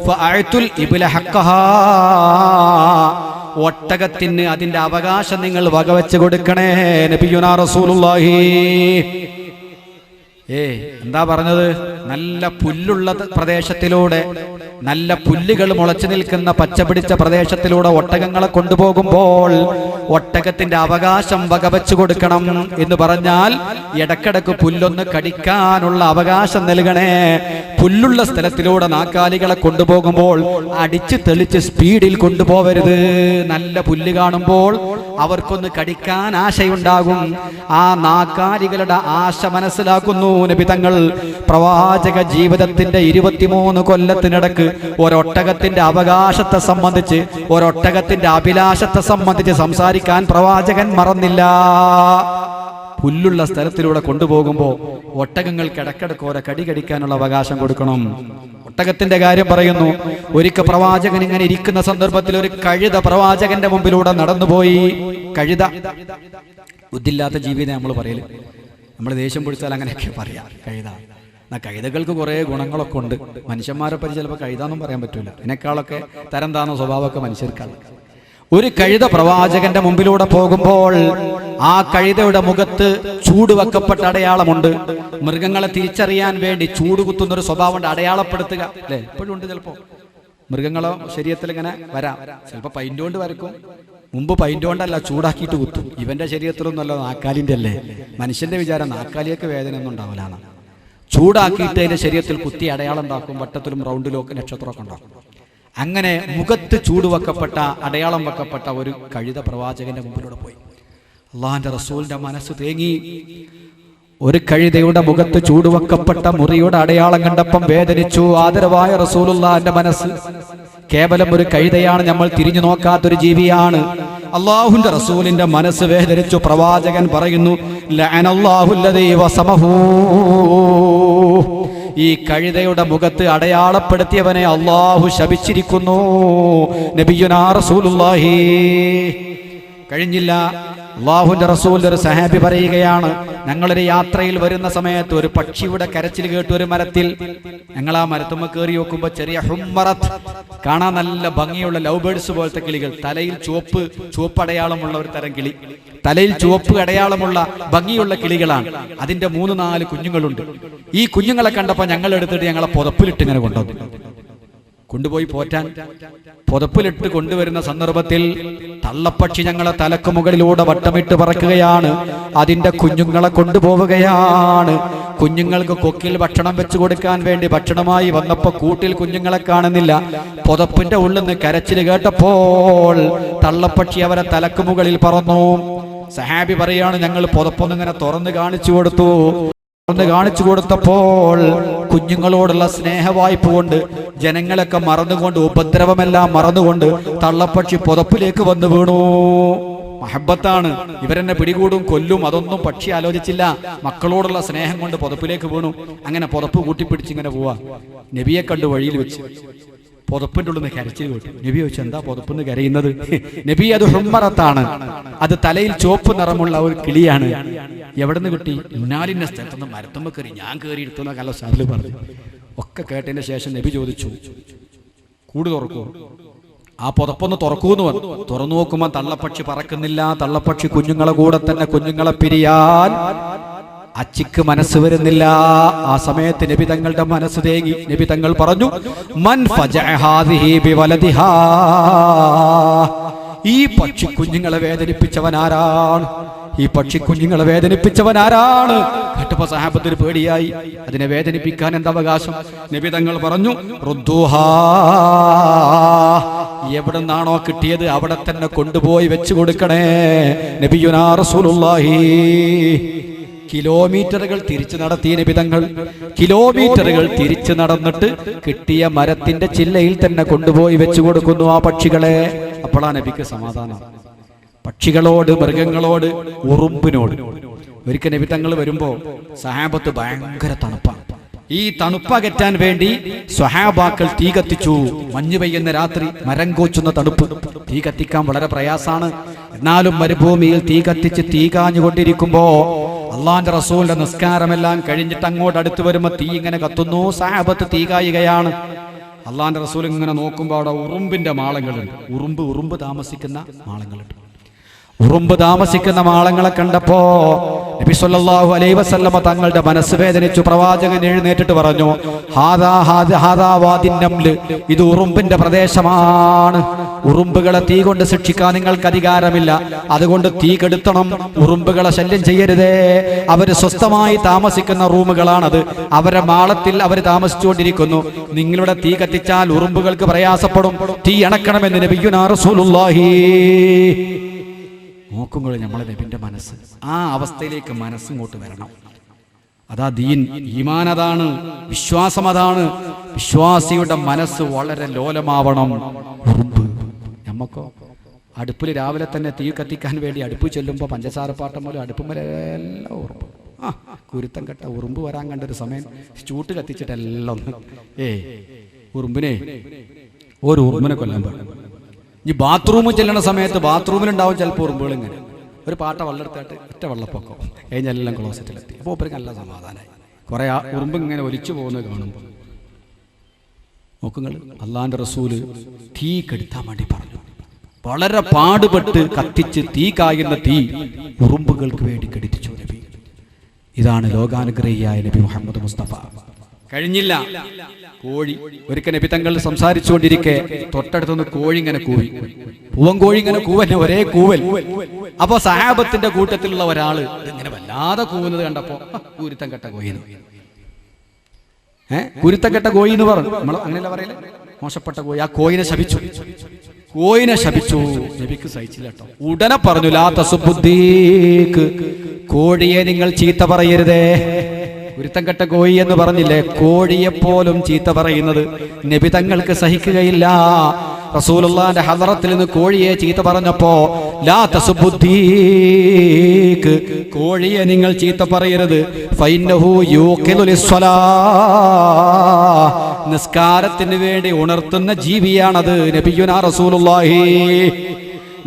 ഫഅഅതുൽ ഇബ്ല ഹഖഹാ, ഒട്ടകത്തിന് അതിന്റെ അവകാശം നിങ്ങൾ വകവെച്ച് കൊടുക്കണേ. നബിയുനാ റസൂലുള്ളാഹി എന്താ പറഞ്ഞത്? നല്ല പുല്ലുള്ള പ്രദേശത്തിലൂടെ, നല്ല പുല്ലുകൾ മുളച്ചു നിൽക്കുന്ന പച്ചപിടിച്ച പ്രദേശത്തിലൂടെ ഒട്ടകങ്ങളെ കൊണ്ടുപോകുമ്പോൾ ഒട്ടകത്തിന്റെ അവകാശം വകവെച്ചു കൊടുക്കണം എന്ന് പറഞ്ഞാൽ ഇടക്കിടക്ക് പുല്ലൊന്ന് കടിക്കാനുള്ള അവകാശം നൽകണേ. പുല്ലുള്ള സ്ഥലത്തിലൂടെ നാക്കാലികളെ കൊണ്ടുപോകുമ്പോൾ അടിച്ച് തെളിച്ച് സ്പീഡിൽ കൊണ്ടുപോകരുത്. നല്ല പുല്ല് കാണുമ്പോൾ അവർക്കൊന്ന് കടിക്കാൻ ആശയുണ്ടാകും. ആ നാക്കാലികളുടെ ആശ മനസ്സിലാക്കുന്നു നബി തങ്ങൾ. പ്രവാചക ജീവിതത്തിന്റെ 23 കൊല്ലത്തിനിടക്ക് ഒരൊട്ടകത്തിന്റെ അവകാശത്തെ സംബന്ധിച്ച്, ഒരൊട്ടകത്തിന്റെ അഭിലാഷത്തെ സംബന്ധിച്ച് സംസാരിക്കാൻ പ്രവാചകൻ മറന്നില്ല. പുല്ലുള്ള സ്ഥലത്തിലൂടെ കൊണ്ടുപോകുമ്പോൾ ഒട്ടകങ്ങൾക്ക് ഇടക്കിടക്ക് ഓരോ കടി കടിക്കാനുള്ള അവകാശം കൊടുക്കണം. ഒട്ടകത്തിന്റെ കാര്യം പറയുന്നു. ഒരിക്കൽ പ്രവാചകൻ ഇങ്ങനെ ഇരിക്കുന്ന സന്ദർഭത്തിൽ ഒരു കഴുത പ്രവാചകന്റെ മുമ്പിലൂടെ നടന്നുപോയി. കഴുത ബുദ്ധിയില്ലാത്ത ജീവിനെ നമ്മൾ പറയല്, നമ്മൾ ദേഷ്യം പിടിച്ചാൽ അങ്ങനെയൊക്കെ പറയാം കഴുത. കഴുതകൾക്ക് കുറേ ഗുണങ്ങളൊക്കെ ഉണ്ട്. മനുഷ്യന്മാരെ പറ്റി ചിലപ്പോൾ കഴുതാന്നും പറയാൻ പറ്റൂല. ഇതിനേക്കാളൊക്കെ തരം താന്ന സ്വഭാവമൊക്കെ മനുഷ്യർക്കാണ്. ഒരു കഴുത പ്രവാചകന്റെ മുമ്പിലൂടെ പോകുമ്പോൾ ആ കഴുതയുടെ മുഖത്ത് ചൂട് വെക്കപ്പെട്ട അടയാളമുണ്ട്. മൃഗങ്ങളെ തിരിച്ചറിയാൻ വേണ്ടി ചൂട് കുത്തുന്ന ഒരു സ്വഭാവമുണ്ട്, അടയാളപ്പെടുത്തുക അല്ലെ? എപ്പോഴും ഉണ്ട്. ചിലപ്പോ മൃഗങ്ങളോ ശരീരത്തിൽ ഇങ്ങനെ വരാം, ചിലപ്പോൾ പൈൻ്റ് കൊണ്ട് വരക്കും. മുമ്പ് പൈൻ്റ് കൊണ്ടല്ല, ചൂടാക്കിയിട്ട് കുത്തും. ഇവന്റെ ശരീരത്തിലൊന്നുമല്ല, നാക്കാലിന്റെ അല്ലേ. മനുഷ്യന്റെ വിചാരം നാക്കാലിയൊക്കെ വേദന ഒന്നും ഉണ്ടാവില്ലാണ്. ചൂടാക്കിയിട്ട് അതിന്റെ ശരീരത്തിൽ കുത്തി അടയാളം ഉണ്ടാക്കും, വട്ടത്തിലും റൗണ്ടിലും ഒക്കെ നക്ഷത്രമൊക്കെ ഉണ്ടാക്കും. അങ്ങനെ മുഖത്ത് ചൂട് വെക്കപ്പെട്ട അടയാളം വെക്കപ്പെട്ട ഒരു കഴുത പ്രവാചകന്റെ മുമ്പിലൂടെ പോയി. അള്ളാഹിന്റെ റസൂലിന്റെ മനസ്സ് തേങ്ങി. ഒരു കഴുതയുടെ മുഖത്ത് ചൂടുവെക്കപ്പെട്ട മുറിയുടെ അടയാളം കണ്ടപ്പം വേദനിച്ചു. ആദരവായ റസൂലുള്ളാഹിന്റെ മനസ്സ്. കേവലം ഒരു കഴുതയാണ്, നമ്മൾ തിരിഞ്ഞു നോക്കാത്തൊരു ജീവിയാണ്. അള്ളാഹുവിന്റെ റസൂലിന്റെ മനസ്സ് വേദനിച്ചു. പ്രവാചകൻ പറയുന്നു, ലഅനല്ലാഹുല്ലദീ വസമഹു, ഈ കഴുതയുടെ മുഖത്ത് അടയാളപ്പെടുത്തിയവനെ അള്ളാഹു ശപിച്ചിരിക്കുന്നു. നബിയുനാ റസൂലുള്ളാഹി. കഴിഞ്ഞില്ല. അള്ളാഹുവിന്റെ റസൂലിന്റെ ഒരു സഹാബി പറയുകയാണ്, ഞങ്ങളൊരു യാത്രയിൽ വരുന്ന സമയത്ത് ഒരു പക്ഷിയുടെ കരച്ചിൽ കേട്ടു. ഒരു മരത്തിൽ ഞങ്ങൾ ആ മരത്തുമ്മ കയറി നോക്കുമ്പോൾ ചെറിയ ഹുമ്മറത്ത്, കാണാൻ നല്ല ഭംഗിയുള്ള ലവ് ബേർഡ്സ് പോലത്തെ കിളികൾ, തലയിൽ ചുവപ്പ് അടയാളമുള്ള ഒരു തരം കിളി, തലയിൽ ചുവപ്പ് അടയാളമുള്ള ഭംഗിയുള്ള കിളികളാണ്. അതിന്റെ 3-4 കുഞ്ഞുങ്ങളുണ്ട്. ഈ കുഞ്ഞുങ്ങളെ കണ്ടപ്പോൾ ഞങ്ങൾ എടുത്തിട്ട് ഞങ്ങളെ പുതപ്പിലിട്ട് ഇങ്ങനെ കൊണ്ടുപോയി പോറ്റാൻ. പുതപ്പിലിട്ട് കൊണ്ടുവരുന്ന സന്ദർഭത്തിൽ തള്ളപ്പക്ഷി ഞങ്ങളെ തലക്ക് മുകളിലൂടെ വട്ടമിട്ട് പറക്കുകയാണ്. അതിന്റെ കുഞ്ഞുങ്ങളെ കൊണ്ടുപോവുകയാണ്. കുഞ്ഞുങ്ങൾക്ക് കൊക്കിൽ ഭക്ഷണം വെച്ചു കൊടുക്കാൻ വേണ്ടി ഭക്ഷണമായി വന്നപ്പോ കൂട്ടിൽ കുഞ്ഞുങ്ങളെ കാണുന്നില്ല. പുതപ്പിന്റെ ഉള്ളിൽ നിന്ന് കരച്ചിൽ കേട്ടപ്പോൾ തള്ളപ്പക്ഷി അവരെ തലക്ക് മുകളിൽ പറന്നു. സഹാബി പറയാണ്, ഞങ്ങൾ പുതപ്പൊന്നിങ്ങനെ തുറന്ന് കാണിച്ചു കൊടുത്തപ്പോൾ കുഞ്ഞുങ്ങളോടുള്ള സ്നേഹവായ്പ കൊണ്ട് ജനങ്ങളൊക്കെ മറന്നുകൊണ്ട്, ഉപദ്രവമെല്ലാം മറന്നുകൊണ്ട് തള്ളപ്പക്ഷി പുതപ്പിലേക്ക് വന്നു വീണു. മഹബത്താണ്. ഇവരെന്നെ പിടികൂടും, കൊല്ലും, അതൊന്നും പക്ഷി ആലോചിച്ചില്ല. മക്കളോടുള്ള സ്നേഹം കൊണ്ട് പുതപ്പിലേക്ക് വീണു. അങ്ങനെ പുതപ്പ് കൂട്ടിപ്പിടിച്ചിങ്ങനെ പോവാ. നബിയെ കണ്ടു വഴിയിൽ വെച്ച് പുതപ്പിന്റെ ഉള്ളിൽ നിന്ന് കരച്ചിൽ കേട്ടു. നബി ചോദിച്ചു, എന്താ പുതപ്പെന്ന് കരയുന്നത്? നബി, അത് ഹുമ്മറത്താണ്, അത് തലയിൽ ചുവപ്പ് നിറമുള്ള ഒരു കിളിയാണ്. എവിടെ നിന്ന് കിട്ടി? ഇന്നാലിന്ന സ്ഥലത്തുനിന്ന് മരത്തുമ്പ കയറി, ഞാൻ കയറി എടുത്തുന്ന കല സാറിൽ പറഞ്ഞു. ഒക്കെ കേട്ടതിന് ശേഷം നബി ചോദിച്ചു, കൂട് തുറക്കൂ. ആ പുതപ്പൊന്ന് തുറക്കൂന്ന് പറഞ്ഞു. തുറന്നു നോക്കുമ്പോൾ തള്ളപ്പക്ഷി പറക്കുന്നില്ല. തള്ളപ്പക്ഷി കുഞ്ഞുങ്ങളെ കൂടെ തന്നെ കുഞ്ഞുങ്ങളെ പിരിയാൻ അച്ചിക്ക് മനസ്സ് വരുന്നില്ല. ആ സമയത്ത് നബി തങ്ങളുടെ മനസ്സ് തേങ്ങി. നബി തങ്ങൾ പറഞ്ഞു, മൻ ഫജഅ ഹാദിഹി ബിവലദിഹാ, ഈ പക്ഷി കുഞ്ഞുങ്ങളെ വേദനിപ്പിച്ചവനാരാണ്? ഈ പക്ഷി കുഞ്ഞുങ്ങളെ വേദനിപ്പിച്ചവനാരാണ്? കേട്ടപ്പോ സഹാബത്തിന് പേടിയായി. അതിനെ വേദനിപ്പിക്കാൻ എന്താ അവകാശം? നബി തങ്ങൾ പറഞ്ഞു, റുദ്ദൂഹാ, എവിടെ നിന്നാണോ കിട്ടിയത് അവിടെ തന്നെ കൊണ്ടുപോയി വെച്ചു കൊടുക്കണേ. നബിയുനാ റസൂലുള്ളാഹി. കിലോമീറ്ററുകൾ തിരിച്ചു നടത്തിയ നബിതങ്ങൾ, കിലോമീറ്ററുകൾ തിരിച്ചു നടന്നിട്ട് കിട്ടിയ മരത്തിന്റെ ചില്ലയിൽ തന്നെ കൊണ്ടുപോയി വെച്ചു കൊടുക്കുന്നു ആ പക്ഷികളെ. അപ്പോഴാ നബിക്ക് സമാധാനം. പക്ഷികളോട്, മൃഗങ്ങളോട്, ഉറുമ്പിനോട്. ഒരിക്കൽ നബി തങ്ങൾ വരുമ്പോ സഹാബത്ത് ഭയങ്കര തണുപ്പാണ്. ഈ തണുപ്പകറ്റാൻ വേണ്ടി സ്വഹാബാക്കൾ തീ കത്തിച്ചു. മഞ്ഞ് പെയ്യുന്ന രാത്രി, മരം കോച്ചുന്ന തണുപ്പ്. തീ കത്തിക്കാൻ വളരെ പ്രയാസാണ്. എന്നാലും മരുഭൂമിയിൽ തീ കത്തിച്ച് തീ കാഞ്ഞുകൊണ്ടിരിക്കുമ്പോ അള്ളാന്റെ റസൂലിന്റെ നിസ്കാരമെല്ലാം കഴിഞ്ഞിട്ട് അങ്ങോട്ട് അടുത്ത് വരുമ്പോ തീ ഇങ്ങനെ കത്തുന്നു. സഹാബത്ത് തീ കായുകയാണ്. അള്ളാന്റെ റസൂൽ ഇങ്ങനെ നോക്കുമ്പോൾ അവിടെ ഉറുമ്പിന്റെ മാളങ്ങളുണ്ട്. ഉറുമ്പ് താമസിക്കുന്ന മാളങ്ങളുണ്ട്. ഉറുമ്പ് താമസിക്കുന്ന മാളങ്ങളെ കണ്ടപ്പോ നബി സല്ലല്ലാഹു അലൈഹി വസല്ലമ തങ്ങളുടെ മനസ്സ് വേദനിച്ചു. പ്രവാചകൻ എഴുന്നേറ്റിട്ട് പറഞ്ഞു, ഹാദാ വാദിൻ നംല്, ഇത് ഉറുമ്പിന്റെ പ്രദേശമാണ്. ഉറുമ്പുകളെ തീ കൊണ്ട് ശിക്ഷിക്കാൻ നിങ്ങൾക്ക് അധികാരമില്ല. അതുകൊണ്ട് തീ കെടുത്തണം. ഉറുമ്പുകളെ ശല്യം ചെയ്യരുതേ. അവര് സ്വസ്ഥമായി താമസിക്കുന്ന റൂമുകളാണത്. അവരുടെ മാളത്തിൽ അവർ താമസിച്ചുകൊണ്ടിരിക്കുന്നു. നിങ്ങളുടെ തീ കത്തിച്ചാൽ ഉറുമ്പുകൾക്ക് പ്രയാസപ്പെടും. തീ അണക്കണമെന്ന് നബിയുനാ റസൂലുള്ളാഹി. നോക്കുമ്പോൾ നമ്മളെ നബിന്റെ മനസ്സ്, ആ അവസ്ഥയിലേക്ക് മനസ്സിങ്ങോട്ട് വരണം. അതാ ദീൻ, ഈമാൻ അതാണ്, വിശ്വാസം അതാണ്. വിശ്വാസിയുടെ മനസ്സ് വളരെ ലോലമാവണം. ഉറുമ്പ് നമുക്കോ അടുപ്പിൽ രാവിലെ തന്നെ തീ കത്തിക്കാൻ വേണ്ടി അടുപ്പ് ചെല്ലുമ്പോൾ പഞ്ചസാരപ്പാട്ടം പോലെ അടുപ്പുമെല്ലാം ഉറുമ്പ്. കുരുത്തം കെട്ട ഉറുമ്പ് വരാൻ കണ്ടൊരു സമയം ചൂട്ട് കത്തിച്ചിട്ടെല്ലാം ഉറുമ്പിനെ ഒരു ഉറുമ്പിനെ കൊല്ലാൻ പാടില്ല. ഈ ബാത്റൂമിൽ ചെല്ലുന്ന സമയത്ത് ബാത്റൂമിലുണ്ടാവും ചിലപ്പോൾ ഉറുമ്പുകൾ ഇങ്ങനെ ഒരു പാട്ട വെള്ളെടുത്തായിട്ട് ഒറ്റ വെള്ളപ്പൊക്കം കഴിഞ്ഞെല്ലാം ക്ലോസറ്റിലെത്തി. അപ്പോൾ ഒപ്പരും നല്ല സമാധാനമായി. കുറെ ഉറുമ്പ് ഇങ്ങനെ ഒലിച്ചു പോകുന്നത് കാണുമ്പോൾ നോക്കുങ്ങൾ. അള്ളാന്റെ റസൂല് തീ കെടുത്താൻ വേണ്ടി പറഞ്ഞു. വളരെ പാടുപെട്ട് കത്തിച്ച് തീ കായുന്ന തീ ഉറുമ്പുകൾക്ക് വേണ്ടി കെടുത്തിച്ചു നബി. ഇതാണ് ലോകാനുഗ്രഹിയായ നബി മുഹമ്മദ് മുസ്തഫ. കഴിഞ്ഞില്ല, കോഴി ഒരിക്കൽ നബി തങ്ങൾ സംസാരിച്ചുകൊണ്ടിരിക്കെ തൊട്ടടുത്തുനിന്ന് കോഴി ഇങ്ങനെ കൂവി. പൂവൻ കോഴി ഇങ്ങനെ കൂവന്നെ, ഒരേ കൂവൽ. അപ്പൊ സഹാബത്തിന്റെ കൂട്ടത്തിലുള്ള ഒരാള് ഇങ്ങനെ വല്ലാതെ കൂവുന്നത് കണ്ടപ്പോ കുരുത്തം കെട്ട കോയിന്ന്, കുരുത്തം കെട്ട കോയി എന്ന് പറഞ്ഞു. നമ്മൾ അങ്ങനെയല്ല പറയല്ലേ, മോശപ്പെട്ട കോഴി. ആ കോയിനെ ശപിച്ചു, കോയിനെ ശപിച്ചു. നബിക്ക് സഹിച്ചില്ല കേട്ടോ. ഉടനെ പറഞ്ഞു, ലാ തസുബ്ബുദ്ദീഖ്, കോഴിയെ നിങ്ങൾ ചീത്ത പറയരുതേ. കുരുത്തം കെട്ട കോഴി എന്ന് പറഞ്ഞില്ലേ, കോഴിയെപ്പോലും ചീത്ത പറയുന്നത് നബി തങ്ങൾക്ക് സഹിക്കുകയില്ല. റസൂലുള്ളാഹിന്റെ ഹളറത്തിൽ നിന്ന് കോഴിയെ ചീത്ത പറഞ്ഞപ്പോ ലാ തസുബ്ബുദ്ദീഖ്, കോഴിയെ നിങ്ങൾ ചീത്ത പറയരുത്. ഫൈന്നഹു യൂഖിലു ലിസ്സലാ, നിസ്കാരത്തിന് വേണ്ടി ഉണർത്തുന്ന ജീവിയാണത്. നബിയുനാ റസൂലുള്ളാഹി.